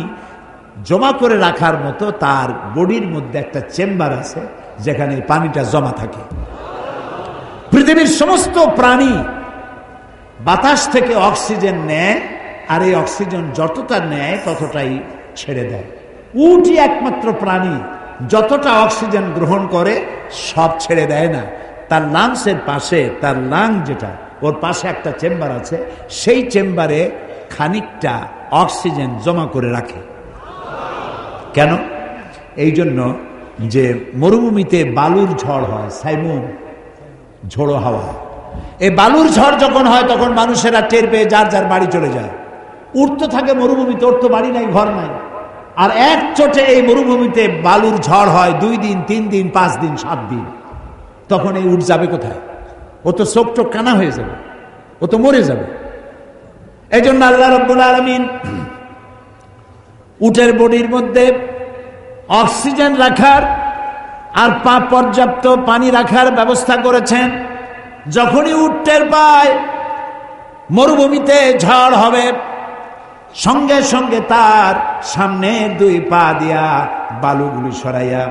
[SPEAKER 1] জমা করে রাখার মতো তার বডির মধ্যে একটা চেম্বার আছে যেখানে পানিটা জমা থাকে। পৃথিবীর সমস্ত প্রাণী বাতাস থেকে অক্সিজেন নেয়, আর এই অক্সিজেন যতটা নেয় ততটাই ছেড়ে দেয়। উটই একমাত্র প্রাণী যতটা অক্সিজেন গ্রহণ করে সব ছেড়ে দেয় না। তার লাংসের পাশে, তার লাং যেটা, ওর পাশে একটা চেম্বার আছে, সেই চেম্বারে খানিকটা অক্সিজেন জমা করে রাখে। কেন? এই জন্য যে মরুভূমিতে বালুর ঝড় হয়, সাইমুন ঝোড়ো হাওয়া, এই বালুর ঝড় যখন হয় তখন মানুষেরা টের পেয়ে যার যার বাড়ি চলে যায়। উট তো থাকে মরুভূমিতে, ওর তো বাড়ি নাই, ঘর নাই। আর এক চোটে এই মরুভূমিতে বালুর ঝড় হয় 2 দিন 3 দিন 5 দিন 7 দিন, তখন এই উট যাবে কোথায়? ও তো চোখ টোক কানা হয়ে যাবে, ও তো মরে যাবে। এই জন্য আল্লাহ রাব্বুল আলামিন উটের বডির মধ্যে অক্সিজেন রাখার আর পর্যাপ্ত পানি রাখার ব্যবস্থা করেছেন। যখনই উট টের পায় মরুভূমিতে ঝড় হবে, সঙ্গে সঙ্গে তার সামনের 2 পা দিয়া বালুগুলি সরাইয়া,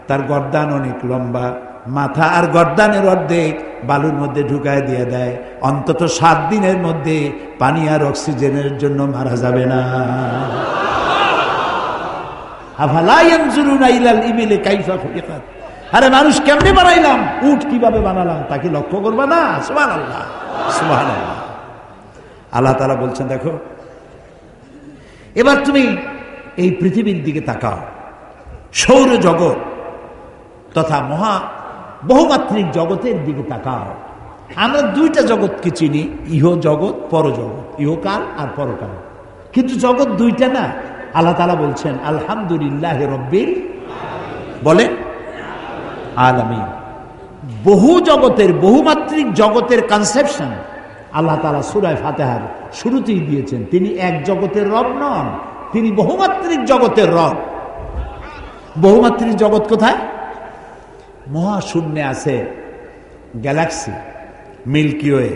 [SPEAKER 1] তার গর্দান অনেক লম্বা, মাথা আর গর্দানের অর্ধেক বালুর মধ্যে ঢুকায় দিয়ে দেয়। অন্তত 7 দিনের মধ্যে পানি আর অক্সিজেনের জন্য মারা যাবে না। আফালা ইয়ানজুরুনা ইলাল ইবিলি কাইফা খুলিকাত, আরে মানুষ কেমনে বানাইলাম, উট কিভাবে বানালাম তা কি লক্ষ্য করবা না? সুবহানাল্লাহ, সুবহানাল্লাহ। আল্লাহ তাআলা বলছেন দেখো, এবার তুমি এই পৃথিবীর দিকে তাকাও, সৌর জগৎ তথা মহা বহুমাত্রিক জগতের দিকে তাকাও। আমরা 2টা জগৎকে চিনি, ইহ জগৎ, পরজগৎ, ইহকাল আর পরকাল, কিন্তু জগৎ 2টা না। আল্লাহ তাআলা বলছেন আলহামদুলিল্লাহি রাব্বিল বলেন আলামিন। বহু জগতের, বহুমাত্রিক জগতের কনসেপশন আল্লাহ তাআলা সূরা ফাতিহার শুরুতেই দিয়েছেন। তিনি এক জগতের রব নন, তিনি বহুমাত্রিক জগতের রব। বহুমাত্রিক জগৎ কোথায়? মহাশূন্যে আছে গ্যালাক্সি, মিল্কি ওয়ে,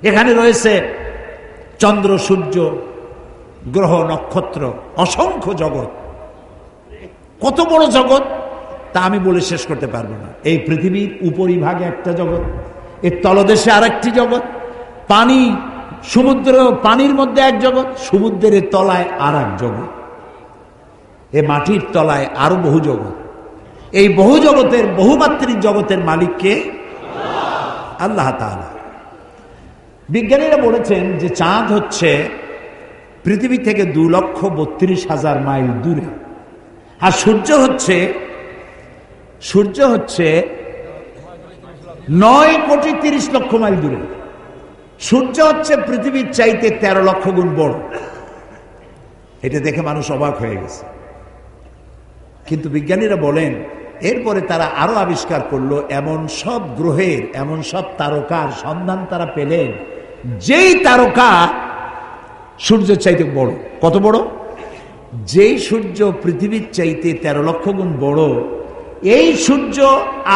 [SPEAKER 1] এখানে রয়েছে চন্দ্র, সূর্য, গ্রহ, নক্ষত্র, অসংখ্য জগৎ। কত বড় জগৎ তা আমি বলে শেষ করতে পারবো না। এই পৃথিবীর উপরিভাগে একটা জগৎ, এর তলদেশে আরেকটি জগৎ, পানি, সমুদ্র, পানির মধ্যে এক জগৎ, সমুদ্রের তলায় আর এক জগৎ, এ মাটির তলায় আরো বহু জগৎ। এই বহু জগতের, বহুমাত্রিক জগতের মালিককে আল্লাহ তাআলা। বিজ্ঞানীরা বলেছেন যে চাঁদ হচ্ছে পৃথিবী থেকে 2,32,000 মাইল দূরে, আর সূর্য হচ্ছে 9,30,00,000 মাইল দূরে। সূর্য হচ্ছে পৃথিবীর চাইতে 13 লক্ষ গুণ বড়। এটা দেখে মানুষ অবাক হয়ে গেছে। কিন্তু বিজ্ঞানীরা বলেন এরপরে তারা আরো আবিষ্কার করলো, এমন সব গ্রহের, এমন সব তারকার সন্ধান তারা পেলেন যেই তারকা সূর্যের চাইতে বড়। কত বড়? যেই সূর্য পৃথিবীর চাইতে 13 লক্ষ গুণ বড়, এই সূর্য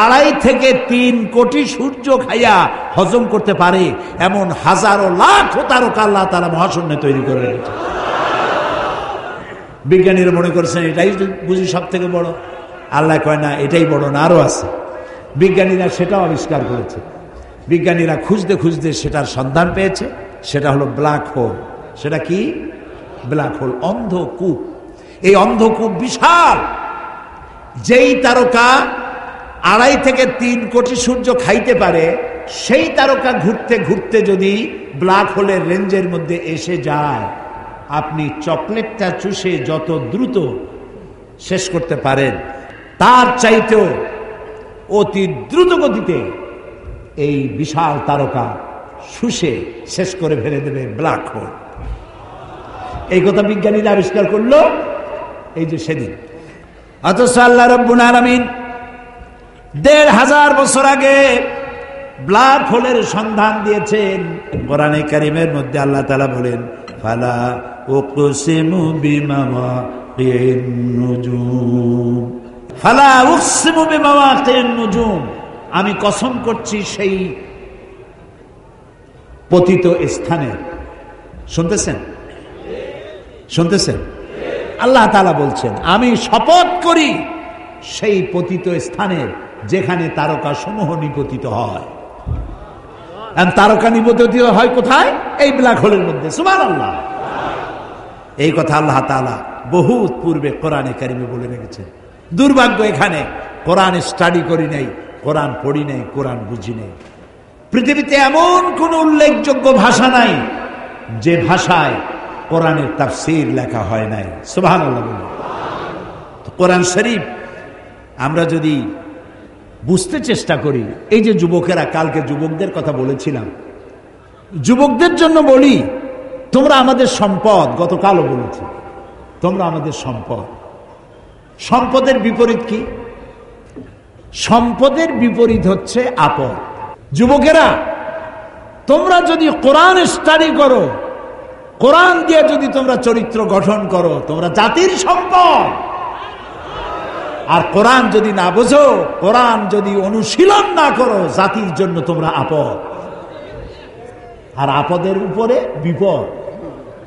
[SPEAKER 1] 2.5 থেকে 3 কোটি সূর্য খাইয়া হজম করতে পারে এমন হাজারো লাখ তারকা আল্লাহ তাআলা মহাশূন্যে তৈরি করে রেখেছে। বিজ্ঞানীরা মনে করছেন এটাই বুঝি সব থেকে বড়। আল্লাহ কয় না, এটাই বড় না, আরো আছে। বিজ্ঞানীরা সেটাও আবিষ্কার করেছে। বিজ্ঞানীরা খুঁজতে খুঁজতে সেটার সন্ধান পেয়েছে। সেটা হলো ব্ল্যাক হোল। সেটা কি? ব্ল্যাক হোল, অন্ধকূপ। এই অন্ধকূপ বিশাল। যেই তারকা 2.5 থেকে 3 কোটি সূর্য খাইতে পারে, সেই তারকা ঘুরতে ঘুরতে যদি ব্ল্যাক হোলের রেঞ্জের মধ্যে এসে যায়, আপনি চকলেটটা চুষে যত দ্রুত শেষ করতে পারেন, তার চাইতেও অতি দ্রুত গতিতে এই বিশাল তারকা শুষে শেষ করে ফেলে দেবে ব্ল্যাক হোল। এই কথা বিজ্ঞানীরা আবিষ্কার করলো এই যে সেদিন। অথচ আল্লাহ রাব্বুল আলামিন 1500 বছর আগে ব্ল্যাক হোলের সন্ধান দিয়েছেন। কোরআনে কারীমের মধ্যে আল্লাহ তাআলা বলেন, ফালা উকসিমু বিমাওয়াকিন নুজুম, ফালা উকসিমু বিমাওয়াকিন নুজুম, আমি কসম করছি সেই পতিত স্থানের। শুনতেছেন? শুনতেছেন? আল্লাহ তাআলা বলছেন, আমি শপথ করি সেই পতিত স্থানের যেখানে তারকা সমূহ নিপতিত হয়। তারকা নিপতিত হয় কোথায়? এই ব্ল্যাক হোলের মধ্যে। সুবহানাল্লাহ। এই কথা আল্লাহ তাআলা বহুত পূর্বে কোরআনে কারিমে বলে রেখেছেন। দুর্ভাগ্য, এখানে কোরআন স্টাডি করি নাই, কোরআন পড়ি নাই, কোরআন বুঝি নাই। পৃথিবীতে এমন কোন উল্লেখযোগ্য ভাষা নাই যে ভাষায় কোরআনের তাফসীর লেখা হয় নাই। সুবহানাল্লাহ। কোরআন শরীফ আমরা যদি বুঝতে চেষ্টা করি, এই যে যুবকেরা, কালকে যুবকদের কথা বলেছিলাম, যুবকদের জন্য বলি, তোমরা আমাদের সম্পদ। গতকালও বলেছি, তোমরা আমাদের সম্পদ। সম্পদের বিপরীত কি? সম্পদের বিপরীত হচ্ছে আপদ। যুবকেরা, তোমরা যদি কোরআন স্টাডি করো, কোরআন দিয়ে যদি তোমরা চরিত্র গঠন করো, তোমরা জাতির সম্পদ। আর কোরআন যদি না বোঝো, কোরআন যদি অনুশীলন না করো, জাতির জন্য তোমরা আপদ। আর আপদের উপরে বিপদ,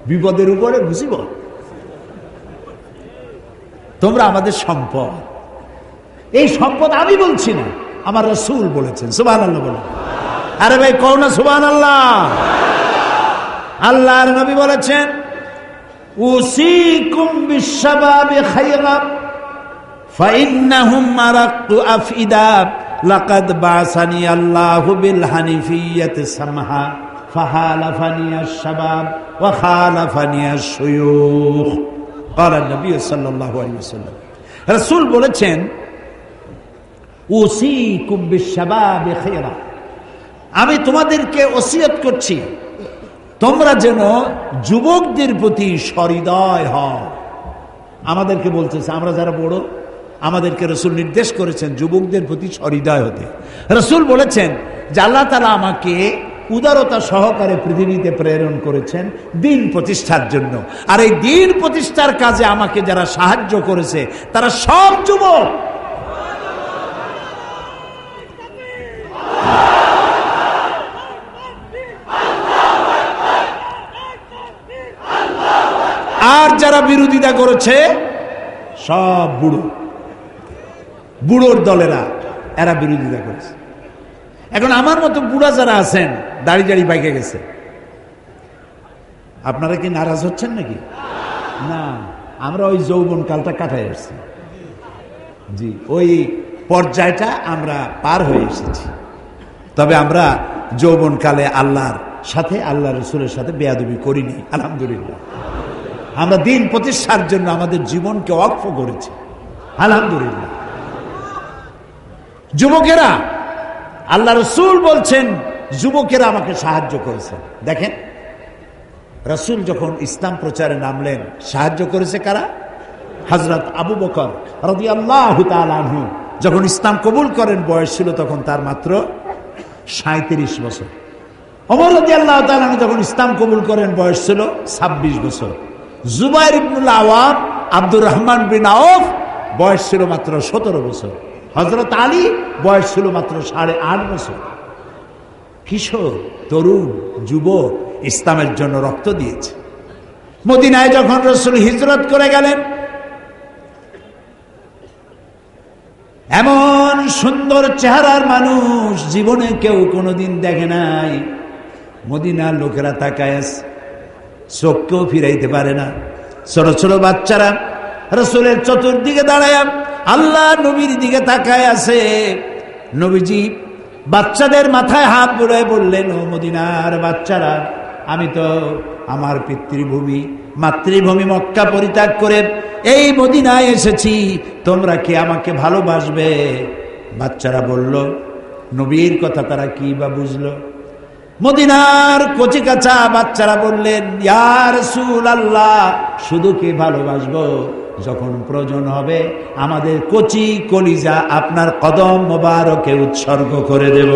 [SPEAKER 1] বিপদের উপরে মুসিবত। তোমরা আমাদের সম্পদ। এই সম্পদ আমি বলছি না, আমার রাসূল বলেছেন। সুবহানাল্লাহ বলেন। আরে ভাই, কও না সুবহানাল্লাহ। আল্লাহর নবী বলেছেন, উসিকুম বিশশাবাবি খায়রা ফাইন্নাহুম মারাক্তু আফইদা লাকাদ বাসানি আল্লাহু বিল হানিফিয়্যাতি সামহা ফাহালাফানি আশ-শাবাব ওয়া খালাফানি আশ-শুয়ুখ। ক্বালা নবী সাল্লাল্লাহু আলাইহি ওয়াসাল্লাম। রাসূল বলেছেন, উসিকুম বিশশাবাবি খায়রা, আমি তোমাদেরকে ওসিয়ত করছি তোমরা যেন যুবকদের প্রতি সহৃদয় হও। আমাদেরকে বলতেছে, আমরা যারা বড়, আমাদেরকে রাসূল নির্দেশ করেছেন যুবকদের প্রতি সহৃদয় হতে। রাসূল বলেছেন যে আল্লাহ তাআলা আমাকে উদারতা সহকারে পৃথিবীতে প্রেরণ করেছেন দ্বীন প্রতিষ্ঠার জন্য। আর এই দ্বীন প্রতিষ্ঠার কাজে আমাকে যারা সাহায্য করেছে তারা সব যুবক। আর যারা বিরোধিতা করেছে সব বুড়ো, বুড়োর দলেরা, এরা বিরোধিতা করেছে। এখন আমার মতো বুড়া যারা আছেন, দাড়ি দাড়ি পাইকে গেছে, আপনারা কি নারাজ হচ্ছেন নাকি? না, আমরা ওই যৌবন কালটা কাটাই আসছি। জি, ওই পর্যায়টা আমরা পার হয়ে এসেছি। তবে আমরা যৌবন কালে আল্লাহর সাথে, আল্লাহ রাসূলের সাথে বেয়াদবি করিনি, আলহামদুলিল্লাহ। আমরা দ্বীন প্রতিষ্ঠার জন্য আমাদের জীবনকে ওয়াকফ করেছি, আলহামদুলিল্লাহ। যুবকেরা, আল্লাহ রাসূল বলছেন যুবকেরা আমাকে সাহায্য করেছে। দেখেন, রাসূল যখন ইসলাম প্রচারে নামলেন, সাহায্য করেছে কারা? হযরত আবু বকর রাদিয়াল্লাহু তাআলা আনহু যখন ইসলাম কবুল করেন, বয়স ছিল তখন তার মাত্র 37 বছর। ওমর রাদিয়াল্লাহু তাআলা আনহু যখন ইসলাম কবুল করেন, বয়স ছিল 26 বছর। জুবাইর ইবনুল আওয়াম, আব্দুর রহমান বিন আওফ, বয়স ছিল মাত্র 17 বছর। হযরত আলী বয়স ছিল মাত্র 8.5 বছর। কিশোর, তরুণ, যুবক ইসলামের জন্য রক্ত দিয়েছে। মদিনায় যখন রাসূল হিজরত করে গেলেন, এমন সুন্দর চেহারার মানুষ জীবনে কেউ কোনোদিন দেখে নাই। মদিনার লোকেরা তাকায় আছে, চোখকেও ফিরাইতে পারে না। ছোট ছোট বাচ্চারা রাসূলের চতুর্দিকে দাঁড়ায় আল্লাহ নবীর দিকে তাকায় আছে। নবীজি বাচ্চাদের মাথায় হাত বুলায় বললেন, ও মদিনার বাচ্চারা, আমি তো আমার পিতৃভূমি মাতৃভূমি মক্কা পরিত্যাগ করে এই মদিনায় এসেছি, তোমরা কি আমাকে ভালোবাসবে? বাচ্চারা বলল, নবীর কথা তারা কি বা বুঝলো? মদিনার কচিকাঁচা বাচ্চারা বললেন, ইয়া রাসূলুল্লাহ, শুধু কি ভালোবাসবো, যখন প্রয়োজন হবে আমাদের কচি কলিজা আপনার কদম মোবারকে উৎসর্গ করে দেব।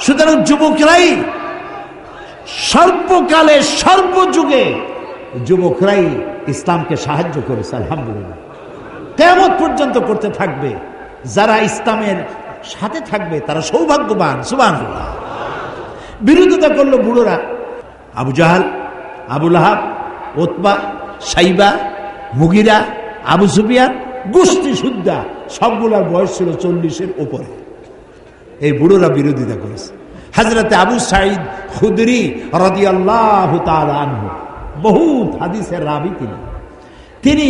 [SPEAKER 1] সুতরাং যুবকরাই সর্বকালে সর্বযুগে যুবকরাই ইসলামকে সাহায্য করেছে, আলহামদুলিল্লাহ। কিয়ামত পর্যন্ত করতে থাকবে। যারা ইসলামের সাথে থাকবে তারা সৌভাগ্যবান, সুবহানাল্লাহ। বিরোধিতা করলো বুড়োরা, আবু জাহাল, আবু লাহাব, উতবা, সাইবা, মুগিরা, আবু সুফিয়ান, গোষ্ঠী সুদ্ধা সবগুলার বয়স ছিল 40-এর উপরে। এই বুড়োরা বিরোধিতা করেছে। হযরতে আবু সাঈদ খুদরি রাদিয়াল্লাহু তাআলা আনহু, বহুত হাদিসের রাবী তিনি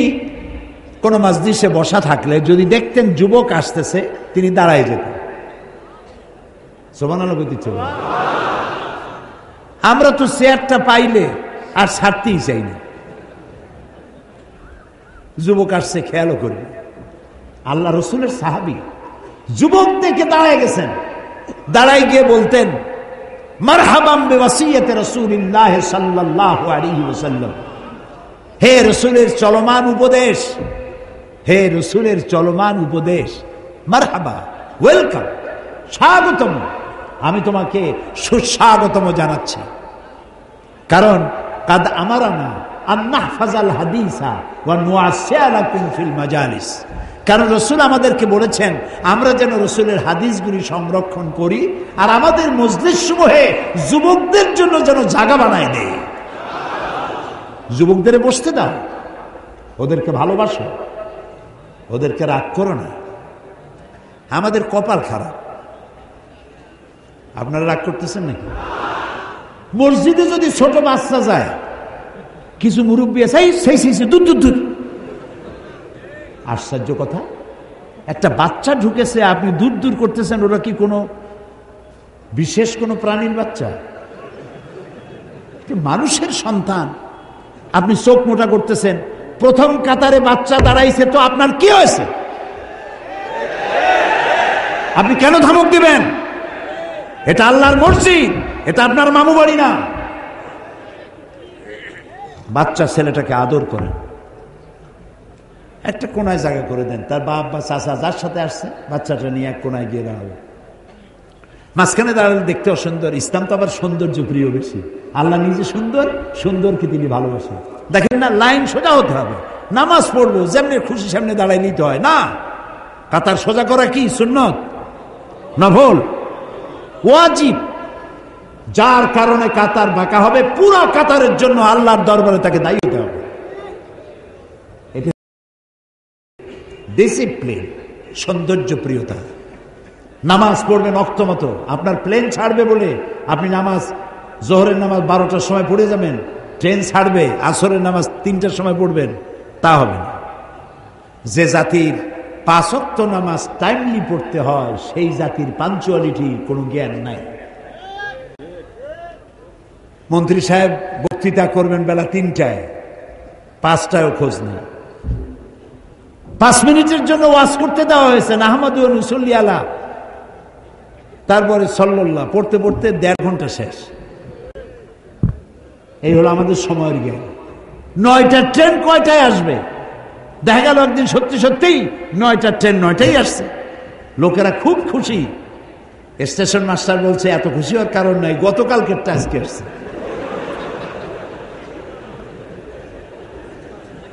[SPEAKER 1] কোন মজলিসে বসা থাকলে যদি দেখতেন যুবক আসতেছে, তিনি দাঁড়ায় যেতেন। সুবহানাল্লাহ বলতে, আমরা তো চেয়ারটা পাইলে আর ছাড়তেই চাই না। যুবক আসছে, খেয়ালও করি। আল্লাহ রসুলের সাহাবী যুবক দেখে দাঁড়ায় গেছেন, দাঁড়ায় গিয়ে বলতেন, মারহাবাম বিওয়াসিয়াতি রাসূলিল্লাহ সাল্লাল্লাহু আলাইহি ওয়াসাল্লাম, হে রসুলের চলমান উপদেশ, হে রসুলের চলমান উপদেশ, মারহাবা, ওয়েলকাম, স্বাগতম, আমি তোমাকে সুস্বাগতম জানাচ্ছি। কারণ কাদ আমারানা আন নাহফাজাল হাদিসা ওয়া নুআসিয়া লাকুম ফিল মাজালিস, কারণ রসুল আমাদেরকে বলেছেন আমরা যেন রসুলের হাদিসগুলি সংরক্ষণ করি আর আমাদের মজলিস সমূহে যুবকদের জন্য যেন জায়গা বানায় দেয়। যুবকদের বসতে দাও, ওদেরকে ভালোবাসো, ওদেরকে রাগ করো না। আমাদের কপাল খারাপ, আপনারা রাগ করতেছেন নাকি? মসজিদে যদি ছোট বাচ্চা যায়, কিছু মুরব্বী আছে, দূর দূর দূর। আশ্চর্য কথা, একটা বাচ্চা ঢুকেছে, আপনি দূর দূর করতেছেন। ওরা কি কোনো বিশেষ কোনো প্রাণীর বাচ্চা? মানুষের সন্তান, আপনি চোখ মোটা করতেছেন। প্রথম কাতারে বাচ্চা দাঁড়াইছে, তো আপনার কি হয়েছে? আপনি কেন ধমক দিবেন? এটা আল্লাহর মসজিদ, এটা আপনার মামু বাড়ি না। বাচ্চা ছেলেটাকে আদর করেন, একটা কোনায় জায়গা করে দেন। তার বাপ বা চাচা যার সাথে আসছে, বাচ্চাটা নিয়ে এক কোনায় গিয়ে দাঁড়াবে। মাঝখানে দাঁড়ালে দেখতে অসুন্দর। ইসলাম তো আবার সৌন্দর্য প্রিয় বেশি। আল্লাহ নিজে সুন্দর, সুন্দরকে তিনি ভালোবাসেন। দেখেন না, লাইন সোজা হতে হবে। নামাজ পড়বো যেমনি খুশি সামনে দাঁড়াই নিতে হয় না। কাতার সোজা করা কি সুন্নত? নফল, ওয়াজিব। যার কারণে কাতার বাঁকা হবে, পুরো কাতারের জন্য আল্লাহর দরবারে তাকে দায়ী হতে হবে। এটা ডিসিপ্লিন, সৌন্দর্য প্রিয়তা। নামাজ পড়বেন অক্ত মতো। আপনার প্লেন ছাড়বে বলে আপনি নামাজ, জোহরের নামাজ 12টার সময় পড়ে যাবেন, ট্রেন ছাড়বে আসরের নামাজ 3টার সময় পড়বেন, তা হবে না। যে জাতির 5 ওয়াক্ত নামাজ টাইমলি পড়তে হয়, সেই জাতির পাঞ্চুয়ালিটির কোনো জ্ঞান নাই। মন্ত্রী সাহেব বক্তৃতা করবেন বেলা 3টায়, 5টায়ও খোঁজ নেই। 5 মিনিটের জন্য ওয়াজ করতে দেওয়া হয়েছে, আহমদু নুসল্লি আলা, তারপরে সাল্লাল্লাহ পড়তে পড়তে 1.5 ঘন্টা শেষ। এই হলো আমাদের সময়ের জ্ঞান। 9টার ট্রেন কয়টায় আসবে? দেখা গেল একদিন সত্যি সত্যিই 9টার ট্রেন 9টায় আসছে। লোকেরা খুব খুশি। স্টেশন মাস্টার বলছে এত খুশি হওয়ার কারণ নাই, গতকালকেরটা আজকে আসছে।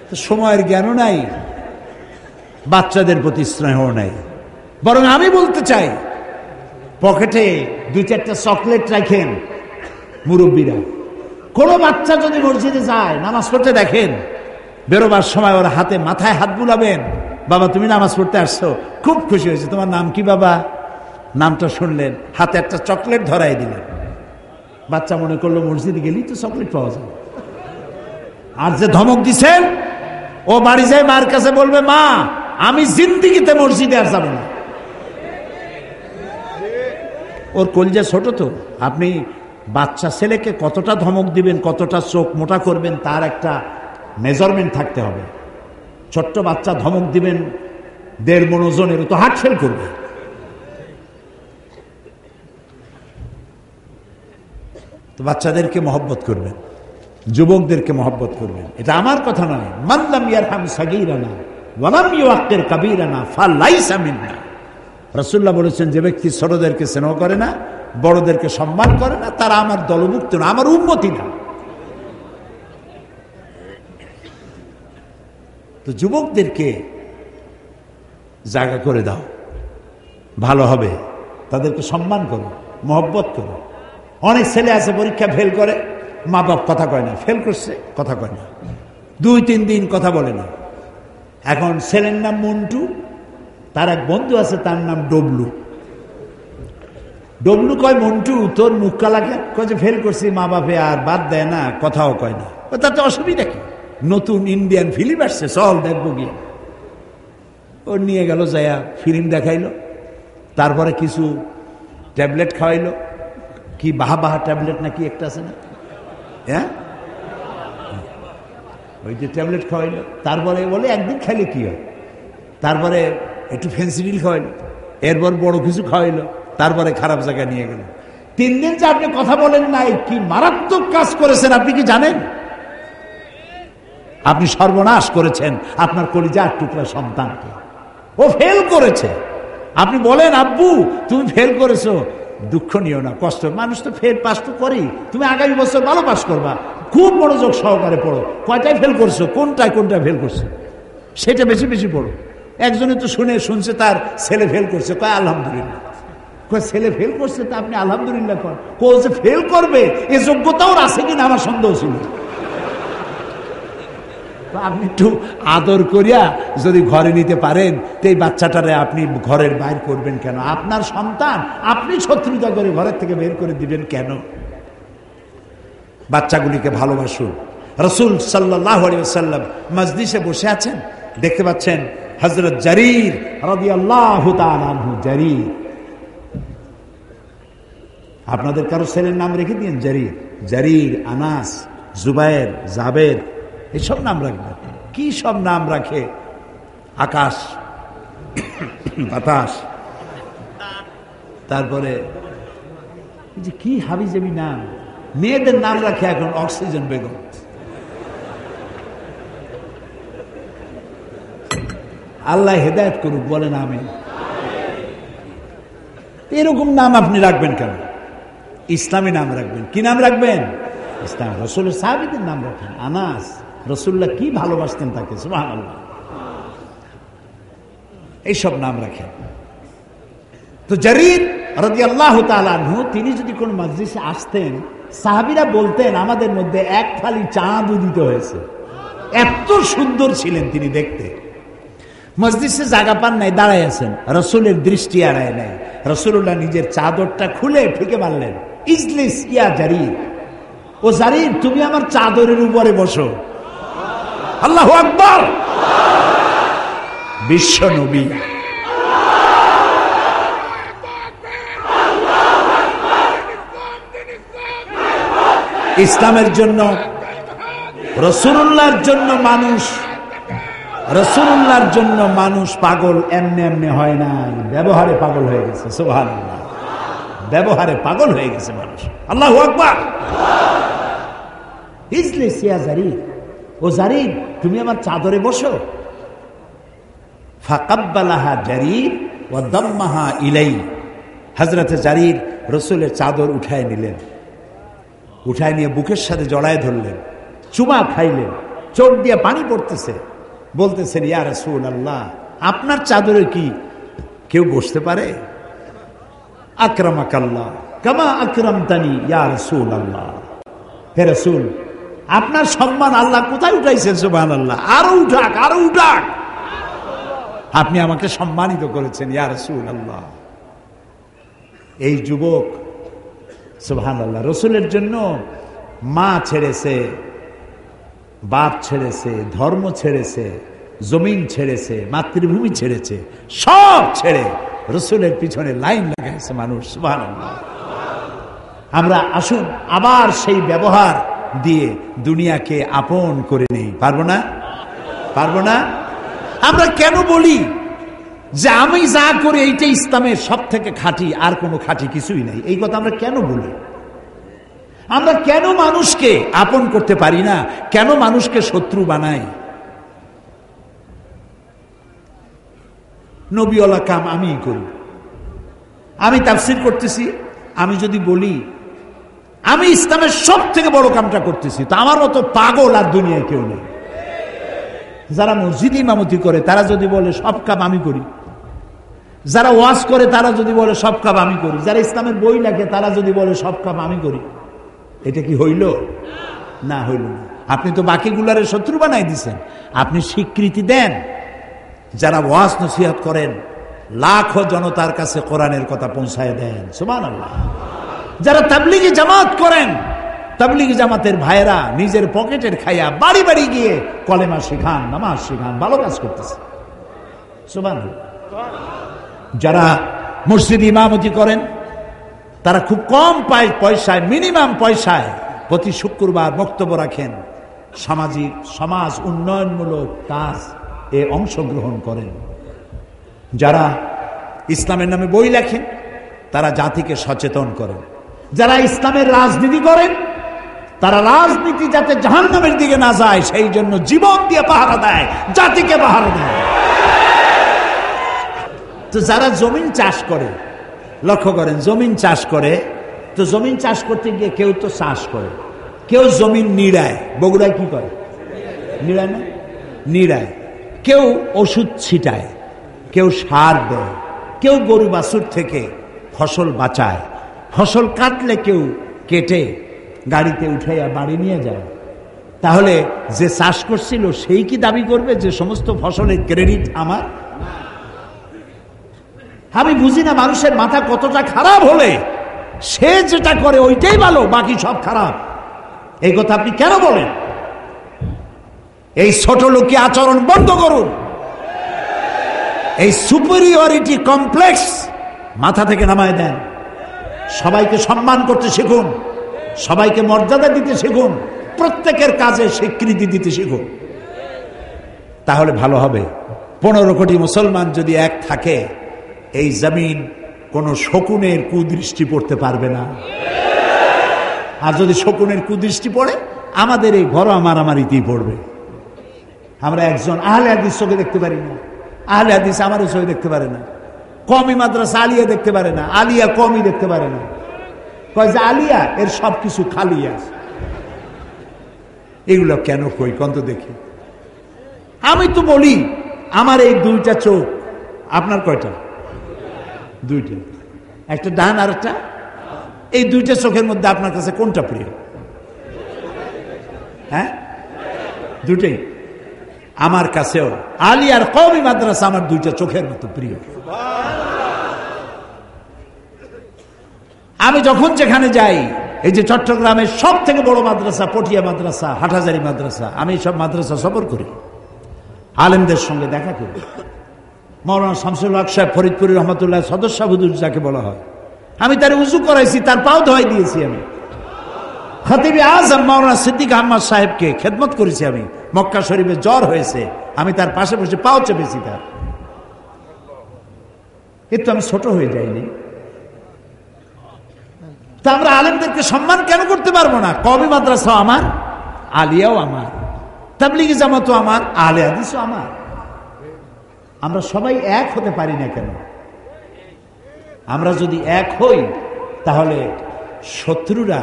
[SPEAKER 1] তো সময়ের জ্ঞানও নাই, বাচ্চাদের প্রতি স্নেহ নাই। বরং আমি বলতে চাই, পকেটে 2-4টা চকলেট রাখেন মুরব্বীরা। কোনো বাচ্চা যদি মসজিদে যায়, নামাজ পড়তে দেখেন, বেরোবার সময় ওর হাতে মাথায় হাত বুলাবেন, বাবা তুমি নামাজ পড়তে আসছো, খুব খুশি হয়েছে, তোমার নাম কি বাবা? নামটা শুনলেন, হাতে একটা চকলেট ধরাই দিলেন। বাচ্চা মনে করলো মসজিদে গেলেই তো চকলেট পাওয়া যায়। আর যে ধমক দিছেন, ও বাড়ি যায় মার কাছে বলবে, মা আমি জিন্দিগিতে মসজিদে আর যাবো না। ওর কলজা ছোট তো, আপনি বাচ্চা ছেলেকে কতটা ধমক দিবেন, কতটা চোখ মোটা করবেন, তার একটা মেজারমেন্ট থাকতে হবে। ছোট্ট বাচ্চা ধমক দিবেন 1.5 মণ ওজনের, তো হার্ট ফেল করবে। তো বাচ্চাদেরকে মহব্বত করবেন, যুবকদেরকে মহব্বত করবেন। এটা আমার কথা নয়। মান লাম ইয়ারহাম সাগীরানা ওয়া লাম ইউআক্কির কাবীরানা ফালাইসা মিন্না। রাসূলুল্লাহ বলেছেন, যে ব্যক্তি ছোটদেরকে স্নেহ করে না, বড়দেরকে সম্মান করে না, তারা আমার দলভুক্ত না, আমার উম্মতি না। তো যুবকদেরকে জায়গা করে দাও, ভালো হবে। তাদেরকে সম্মান করো, মহব্বত করো। অনেক ছেলে আছে পরীক্ষা ফেল করে, মা বাপ কথা কয় না, ফেল করছে কথা কয় না, 2-3 দিন কথা বলে না। এখন ছেলের নাম মন্টু, তার এক বন্ধু আছে তার নাম ডবলু। ডবলু কয়, মন্টু তোর মুখ কালা কেন? কয় যে ফেল করছি, মা বাপে আর বাদ দেয় না, কথাও কয় না। তাতে অসুবিধা কি? নতুন ইন্ডিয়ান ফিল্ম আসছে, চল দেখবো গিয়ে। ও নিয়ে গেল, যাইয়া ফিল্ম দেখাইলো, তারপরে কিছু ট্যাবলেট খাওয়াইলো, কি বাহা ট্যাবলেট নাকি একটা আছে না, হ্যাঁ ওই যে ট্যাবলেট খাওয়াইলো। তারপরে বলে একদিন খাইলে কি হয়, তারপরে একটু ফেন্সিডিল খাওয়াইলো, এরপর বড় কিছু খাওয়াইলো, তারপরে খারাপ জায়গায় নিয়ে গেল। 3 দিন যে আপনি কথা বলেন নাই, কি মারাত্মক কাজ করেছেন আপনি কি জানেন? আপনি সর্বনাশ করেছেন আপনার কলিজার টুকরা সন্তানকে। ও ফেল করেছে, আপনি বলেন আব্বু তুমি ফেল করেছো, দুঃখ নিও না, কষ্ট, মানুষ তো ফেল পাস তো করি, তুমি আগামী বছর ভালো পাস করবা, খুব মনোযোগ সহকারে পড়ো, কয়টায় ফেল করছো, কোনটায় ফেল করছো সেটা বেশি বেশি পড়ো। একজনে তো শুনছে তার ছেলে ফেল করছে, কয় আলহামদুলিল্লাহ। কয় ছেলে ফেল করছে তা আপনি আলহামদুলিল্লাহ কর, কো যে ফেল করবে এ যোগ্যতাও আছে কিনা আমার সন্দেহ ছিল। আপনি একটু আদর করিয়া যদি ঘরে নিতে পারেন, তো এই বাচ্চাটারে আপনি ঘরের বাইর করবেন কেন? আপনার সন্তান, আপনি শত্রুতা করে ঘরের থেকে বের করে দিবেন কেন? বাচ্চাগুলিকে ভালোবাসুন। রাসূল সাল্লাল্লাহু আলাইহি ওয়াসাল্লাম মজলিসে বসে আছেন, দেখতে পাচ্ছেন হযরত জারীর রাদিয়াল্লাহু তাআলা আনহু। জারীর, আপনাদের কারো ছেলের নাম রেখে দিন জারীর, জারীর, আনাস, জুবায়ের, জাবের, এসব নাম রাখবে। কি সব নাম রাখে, আকাশ, বাতাস, তারপরে যে কি হাবিজাবি নাম, মেয়েদের নাম রাখে এখন অক্সিজেন বেগম। আল্লাহ হেদায়েত করুক, বলেন আমিন। এরকম নাম আপনি রাখবেন কেন? ইসলামী নাম রাখবেন। কি নাম রাখবেন? ইসলাম। রাসূলের সাহাবীদের নাম রাখেন। আনাস, রাসূলুল্লাহ কি ভালোবাসতেন তাকে, সুবহানাল্লাহ। এইসব নাম রাখেন। তো জারীর রাদিয়াল্লাহু তাআলা আনহু, তিনি যদি কোন মজলিসে আসতেন, সাহাবীরা বলতেন আমাদের মধ্যে এক ফালি চাঁদ উদিত হয়েছে, এত সুন্দর ছিলেন তিনি দেখতে। মজলিসে জায়গা পান নাই, দাঁড়ায় আছেন, রাসূলের দৃষ্টি এড়ায় নাই। রাসূলুল্লাহ নিজের চাদরটা খুলে ফিকে মারলেন, ইজলিস ইয়া জারীর, ও জারীর তুমি আমার চাদরের উপরে বসো। আল্লাহু আকবার। বিশ্ব নবী, ইসলামের জন্য, রাসূলুল্লাহর জন্য মানুষ, রাসূলুল্লাহর জন্য মানুষ পাগল এমনি এমনি হয় না, ব্যবহারে পাগল হয়ে গেছে। সুবহানাল্লাহ, ব্যবহারে পাগল হয়ে গেছে মানুষ। আল্লাহু আকবার। ইজলিস ইয়া জারীর, ও জারীর তুমি আমার চাদরে বসো। ফাকাব্বালাহা জারীর ওয়া দাম্মাহা ইলাই। হযরত জারীর রাসূলের চাদর উঠায় নিলেন, উঠায় নিয়ে বুকের সাথে জড়ায় ধরলেন, চুমা খাইলেন, চোখ দিয়ে পানি পড়তেছে, বলতেছেন ইয়া রাসূলুল্লাহ, আপনার চাদরে কি কেউ বসতে পারে? আকরামাকাল্লাহ কামা আকরামতানি ইয়া রাসূলুল্লাহ। হে রাসূল, আপনার সম্মান আল্লাহ কোথায় উঠাইছেন? সুবহানাল্লাহ, আরো উঠাক, আরো উঠাক। আপনি আমাকে সম্মানিত করেছেন ইয়া রাসূলুল্লাহ। এই যুবক সুবহানাল্লাহ রাসূলের জন্য মা ছেড়েছে, বাপ ছেড়েছে, ধর্ম ছেড়েছে, জমিন ছেড়েছে, মাতৃভূমি ছেড়েছে, সব ছেড়ে রাসূলের পিছনে লাইন লাগাইছে মানুষ। সুবহানাল্লাহ। আমরা আসুন আবার সেই ব্যবহার দিয়ে দুনিয়াকে আপন করে নেই। পারবো না? পারবো না? আমরা কেন বলি যে আমি যা করি এইটা ইসলামের সব থেকে খাঁটি, আর কোনো খাঁটি কিছুই নাই? এই কথা আমরা কেন বলি? আমরা কেন মানুষকে আপন করতে পারি না? কেন মানুষকে শত্রু বানাই? নবীওয়ালা কাম আমি করি। আমি তাফসীর করতেছি, আমি যদি বলি আমি ইসলামের সব থেকে বড় কামটা করতেছি, তো আমার মতো পাগল আর দুনিয়ায় কেউ নেই। যারা মসজিদ ইমামতি করে তারা যদি বলে সব কাম আমি করি, যারা ওয়াজ করে তারা যদি বলে সব কাম আমি করি, যারা ইসলামের বই লেখে তারা যদি বলে সব কাম আমি করি, এটা কি হইল? না, হইল না। আপনি তো বাকিগুলারে শত্রু বানাই দিছেন। আপনি স্বীকৃতি দেন, যারা ওয়াজ নসিহত করেন লাখো জনতার কাছে কোরআনের কথা পৌঁছায় দেন। সুবহানাল্লাহ। যারা তাবলীগি জামাত করেন, তাবলীগি জামাতের ভাইয়েরা নিজের পকেটের খাইয়া বাড়ি বাড়ি গিয়ে কলেমা শিখান, নামাজ শিখান, ভালো কাজ করতেছে। সুবহানাল্লাহ। যারা মসজিদ ইমামতি করেন তারা খুব কম পয়সায়, মিনিমাম পয়সায় প্রতি শুক্রবার বক্তব্য রাখেন, সামাজিক সমাজ উন্নয়নমূলক কাজ এ অংশগ্রহণ করেন। যারা ইসলামের নামে বই লেখেন তারা জাতিকে সচেতন করেন। যারা ইসলামের রাজনীতি করেন তারা রাজনীতি যাতে জাহান্নামের দিকে না যায় সেই জন্য জীবন দিয়ে পাহারা দেয়, জাতিকে পাহারা দেয়। তো যারা জমিন চাষ করে, লক্ষ্য করেন, জমিন চাষ করে, তো জমিন চাষ করতে গিয়ে কেউ তো চাষ করে, কেউ জমিন নিড়ায়। বগুড়ায় কি করে? নিড়ায় না? নিড়ায়। কেউ ওষুধ ছিটায়, কেউ সার দেয়, কেউ গরু বাছুর থেকে ফসল বাঁচায়, ফসল কাটলে কেউ কেটে গাড়িতে উঠাইয়া বাড়ি নিয়ে যায়। তাহলে যে চাষ করছিল সেই কি দাবি করবে যে সমস্ত ফসলের ক্রেডিট আমার? আমি বুঝি না মানুষের মাথা কতটা খারাপ হলে সে যেটা করে ওইটাই ভালো, বাকি সব খারাপ। এই কথা আপনি কেন বলেন? এই ছোট লোকী আচরণ বন্ধ করুন। এই সুপিরিয়রিটি কমপ্লেক্স মাথা থেকে নামায় দেন। সবাইকে সম্মান করতে শিখুন, সবাইকে মর্যাদা দিতে শিখুন, প্রত্যেকের কাজে স্বীকৃতি দিতে শিখুন, তাহলে ভালো হবে। 15 কোটি মুসলমান যদি এক থাকে, এই জমিন কোন শকুনের কুদৃষ্টি পড়তে পারবে না। আর যদি শকুনের কুদৃষ্টি পড়ে আমাদের এই ঘরোয়া মারামারিতেই পড়বে। আমরা একজন আহলে হাদিস চোখে দেখতে পারি না, আহলে হাদিস আমারও চোখে দেখতে পারে না, কমি মাদ্রাসা আলিয়া দেখতে পারে না, আলিয়া কমি দেখতে পারে না, কয় যে আলিয়া এর সবকিছু খালি আছে। এগুলো কেন কই কন্ত দেখি? আমি তো বলি আমার এই দুইটা চোখ, আপনার কয়টা? দুইটা, একটা ডান আর একটা। এই দুইটা চোখের মধ্যে আপনার কাছে কোনটা প্রিয়? হ্যাঁ, দুইটাই আমার কাছেও। আলিয়ার কওমি মাদ্রাসা আমার দুইটা চোখের মতো প্রিয়। আমি যখন যেখানে যাই, এই যে চট্টগ্রামের সব থেকে বড় মাদ্রাসা পটিয়া মাদ্রাসা, হাটহাজারী মাদ্রাসা, আমি সব মাদ্রাসা সফর করি, আলেমদের সঙ্গে দেখা করি। মৌলানা শামসুল হক সাহেব ফরিদপুরি রহমতুল্লাহ সদস্য হুজুর যাকে বলা হয়, আমি তার উজু করাইছি, তার পাও ধোয়াই দিয়েছি। আমি খতিবে আজম মৌলানা সিদ্দিক আহমদ সাহেবকে খেদমত করেছি। আমি মক্কা শরীফে জ্বর হয়েছে, আমি তার পাশে বসে পাও চেপেছি তার। কিন্তু আমি ছোট হয়ে যাইনি। তা আমরা আলেমদেরকে সম্মান কেন করতে পারবো না? কওমি মাদ্রাসা আমার, আলিয়াও আমার, তাবলীগি জামাতও আমার, আহলে হাদিসও আমার। আমরা সবাই এক হতে পারি না কেন? আমরা যদি এক হই তাহলে শত্রুরা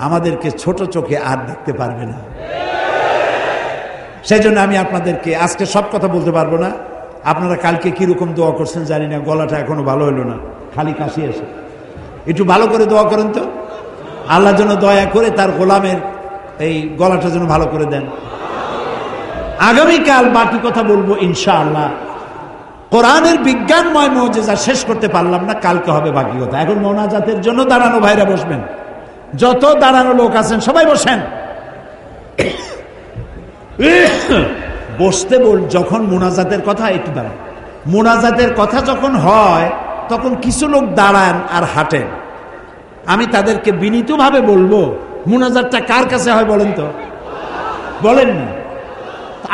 [SPEAKER 1] আমাদেরকে ছোট চোখে আর দেখতে পারবে না। সেই জন্য আমি আপনাদেরকে আজকে সব কথা বলতে পারবো না। আপনারা কালকে কিরকম দোয়া করছেন জানি না, গলাটা এখনো ভালো হলো না, খালি কাশি আসে। একটু ভালো করে দোয়া করেন তো, আল্লাহ যেন দয়া করে তার গোলামের এই গলাটা যেন ভালো করে দেন। আগামীকাল বাকি কথা বলবো ইনশাআল্লাহ। কোরআনের বিজ্ঞানময় মুজিজা শেষ করতে পারলাম না, কালকে হবে বাকি কথা। এখন মোনাজাতের জন্য দাঁড়ানো ভাইরা বসবেন, যত দাঁড়ানো লোক আছেন সবাই বসেন। বসতে বল, যখন মোনাজাতের কথা, একটু দাঁড়ান, মোনাজাতের কথা যখন হয় তখন কিছু লোক দাঁড়ান আর হাঁটেন। আমি তাদেরকে বিনীতভাবে বলবো, মোনাজাতটা কার কাছে হয় বলেন তো, বলেন না?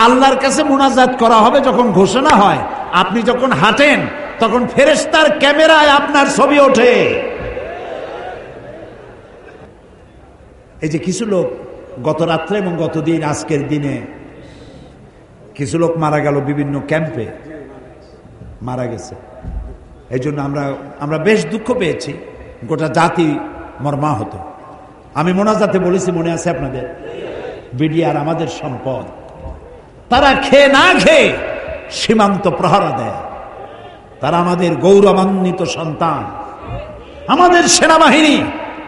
[SPEAKER 1] আল্লাহর কাছে মোনাজাত করা হবে যখন ঘোষণা হয়। আপনি যখন হাঁটেন তখন ফেরেশতার ক্যামেরায় আপনার ছবি ওঠে। এই যে কিছু লোক গত রাত্রে এবং গতদিন আজকের দিনে কিছু লোক মারা গেল, বিভিন্ন ক্যাম্পে মারা গেছে। এই জন্য আমরা বেশ দুঃখ পেয়েছি, গোটা জাতি মর্মাহত। আমি মোনাজাতে বলেছি, মনে আছে আপনাদের? বিডিআর আমাদের সম্পদ, তারা খেয়ে না খেয়ে সীমান্ত প্রহরা দেয়, তারা আমাদের গৌরবান্বিত সন্তান, আমাদের সেনাবাহিনী,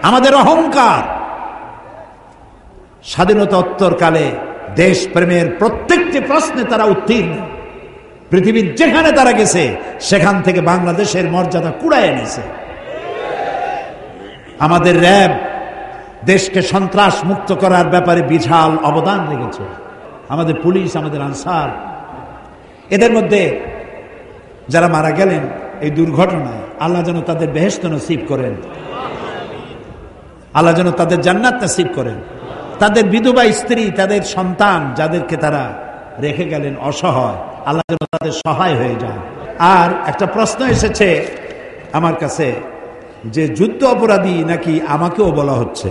[SPEAKER 1] আমাদের অহংকার। স্বাধীনতোত্তরকালে দেশ প্রেমের প্রত্যেকটি প্রশ্নে তারা উত্তীর্ণ। পৃথিবীর যেখানে তারা গেছে সেখান থেকে বাংলাদেশের মর্যাদা কুড়ায় এনেছে। আমাদের র্যাব দেশকে সন্ত্রাস মুক্ত করার ব্যাপারে বিশাল অবদান রেখেছে। আমাদের পুলিশ, আমাদের আনসার, এদের মধ্যে যারা মারা গেলেন এই দুর্ঘটনায়, আল্লাহ যেন তাদের বেহেশত নসিব করেন, আল্লাহ যেন তাদের জান্নাত নসিব করেন। তাদের বিধবা স্ত্রী, তাদের সন্তান যাদেরকে তারা রেখে গেলেন অসহায়, আল্লাহ যেন তাদের সহায় হয়ে যায়। আর একটা প্রশ্ন এসেছে আমার কাছে যে যুদ্ধ অপরাধী নাকি আমাকেও বলা হচ্ছে।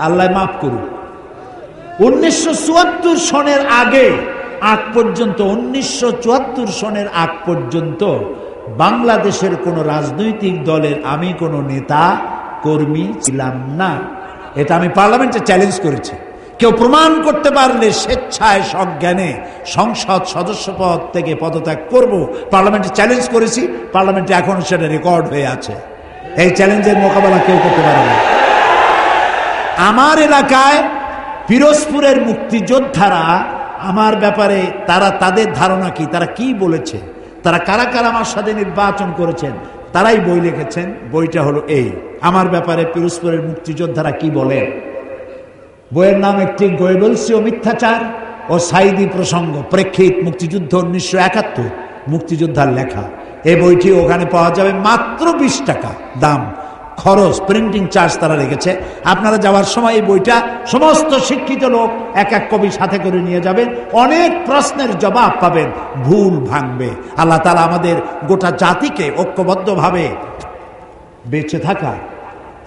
[SPEAKER 1] আল্লাহ মাফ করুন। 1974 সনের আগ পর্যন্ত 1974 সনের আগ পর্যন্ত বাংলাদেশের কোন রাজনৈতিক দলের আমি কোন নেতা কর্মী ছিলাম না। এটা আমি পার্লামেন্টে চ্যালেঞ্জ করেছি। কেউ প্রমাণ করতে পারলে স্বেচ্ছায় সজ্ঞানে সংসদ সদস্য পদ থেকে পদত্যাগ করব, পার্লামেন্টে চ্যালেঞ্জ করেছি। পার্লামেন্টে এখন সেটা রেকর্ড হয়ে আছে। এই চ্যালেঞ্জের মোকাবেলা কেউ করতে পারে না। আমার এলাকায় পিরোজপুরের মুক্তিযোদ্ধারা আমার ব্যাপারে তাদের ধারণা কি, তারা কি বলেছে, তারা কারা কারা আমার সাথে নির্বাচন করেছেন, তারাই বই লিখেছেন। বইটা হলো এই, আমার ব্যাপারে পিরোজপুরের মুক্তিযোদ্ধারা কি বলেন। বইয়ের নাম একটি গোয়েবলসি ও মিথ্যাচার ও সাইদি প্রসঙ্গ, প্রেক্ষিত মুক্তিযুদ্ধ 1971, মুক্তিযোদ্ধার লেখা। এই বইটি ওখানে পাওয়া যাবে মাত্র 20 টাকা দাম, খরচ, প্রিন্টিং চার্জ তারা রেখেছে। আপনারা যাওয়ার সময় এই বইটা সমস্ত শিক্ষিত লোক এক এক কবি সাথে করে নিয়ে যাবেন। অনেক প্রশ্নের জবাব পাবেন, ভুল ভাঙবে। আল্লাহ তাআলা আমাদের গোটা জাতিকে ঐক্যবদ্ধভাবে বেঁচে থাকা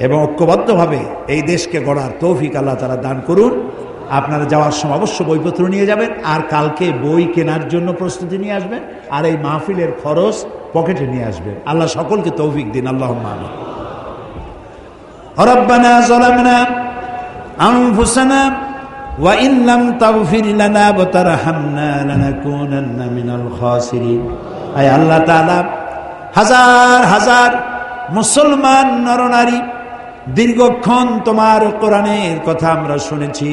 [SPEAKER 1] এবং ঐক্যবদ্ধভাবে এই দেশকে গড়ার তৌফিক আল্লাহ তাআলা দান করুন। আপনারা যাওয়ার সময় অবশ্য বইপত্র নিয়ে যাবেন, আর কালকে বই কেনার জন্য প্রস্তুতি নিয়ে আসবেন, আর এই মাহফিলের খরচ পকেটে নিয়ে আসবেন। আল্লাহ সকলকে তৌফিক দিন, আল্লাহুম্মা আমিন। রব্বানা যালামনা আনফুসানা ওয়া ইন লাম তাগফির লানা ওয়া তারহামনা লানাকুনান্না মিনাল খাসিরিন। আয় আল্লাহ তাআলা, হাজার হাজার মুসলমান নরনারী দীর্ঘক্ষণ তোমার কোরআনের কথা আমরা শুনেছি।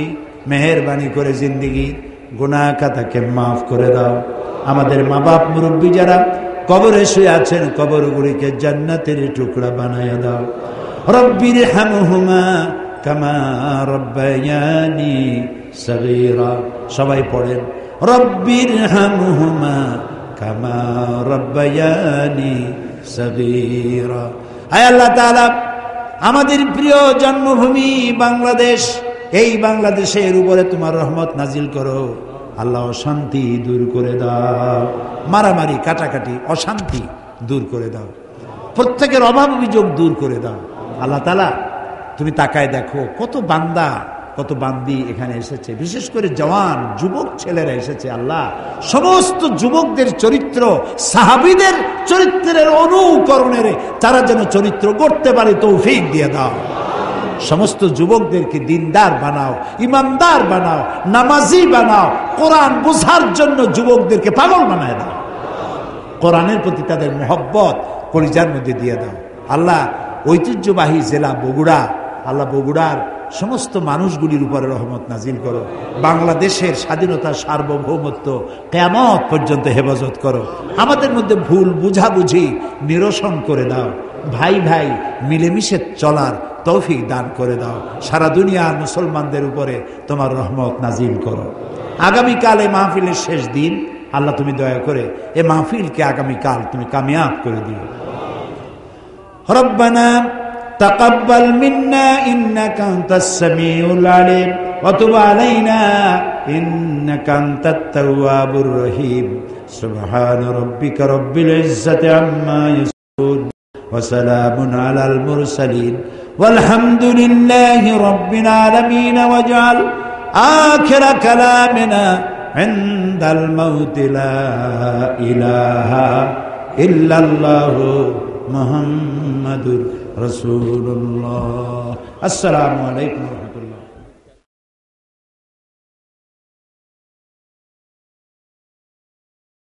[SPEAKER 1] মেহেরবানি করে জিন্দেগি গুনাহ খাতাকে মাফ করে দাও। আমাদের মা বাপ মুরব্বী যারা কবরে শুয়ে আছেন, কবরগুলিকে জান্নাতের টুকরা বানায়া দাও। রব্বির হামহুমা কামা রব্বায়ানি সগীরা। সবাই পড়েন, রব্বির হামহুমা কামা রব্বায়ানি সগীরা। আয় আল্লাহ তাআলা, আমাদের প্রিয় জন্মভূমি বাংলাদেশ, এই বাংলাদেশের উপরে তোমার রহমত নাজিল করো। আল্লাহ অশান্তি দূর করে দাও, মারামারি কাটাকাটি অশান্তি দূর করে দাও, প্রত্যেকের অভাব অভিযোগ দূর করে দাও। আল্লাহ তাআলা, তুমি তাকায় দেখো কত বান্দা কত বান্দি এখানে এসেছে, বিশেষ করে জওয়ান যুবক ছেলেরা এসেছে। আল্লাহ, সমস্ত যুবকদের চরিত্র সাহাবীদের চরিত্রের অনুকরণের তারা যেন চরিত্র গড়তে পারে তৌফিক দিয়ে দাও। সমস্ত যুবকদেরকে দিনদার বানাও, ইমানদার বানাও, নামাজি বানাও, কোরআন বোঝার জন্য যুবকদেরকে পাগল বানায় দাও, কোরআনের প্রতি তাদের মহব্বত কলিজার মধ্যে দিয়ে দাও। আল্লাহ ঐতিহ্যবাহী জেলা বগুড়া, আল্লাহ বগুড়ার সমস্ত মানুষগুলির উপরে রহমত নাজিল করো। বাংলাদেশের স্বাধীনতা সার্বভৌমত্ব কিয়ামত পর্যন্ত হেফাজত করো। আমাদের মধ্যে ভুল বুঝাবুঝি নিরসন করে দাও। ভাই ভাই মিলেমিশে চলার তৌফিক দান করে দাও। সারা দুনিয়ার মুসলমানদের উপরে তোমার রহমত নাজিল করো। আগামীকাল এই মাহফিলের শেষ দিন, আল্লাহ তুমি দয়া করে এই মাহফিলকে আগামীকাল তুমি কামিয়াব করে দিও। রব্বানা তাকাব্বাল মিন্না ইন্নাকা আনতাস সামিউল আলিম ওয়া তুব আলাইনা ইন্নাকা আনতাত তাওয়াবুর রহিম। সুবহান রাব্বিকা রাব্বিল ইজ্জাতি আম্মা ইয়াসিফুন ওয়া সালামুন আলাল মুরসালিন ওয়ালহামদুলিল্লাহি রাব্বিল আলামিন। ওয়াজআল আখিরা কালামিনা ইনদাল মাউতি লা ইলাহা ইল্লাল্লাহু মুহাম্মাদুর রাসূলুল্লাহ। আসসালামু আলাইকুম।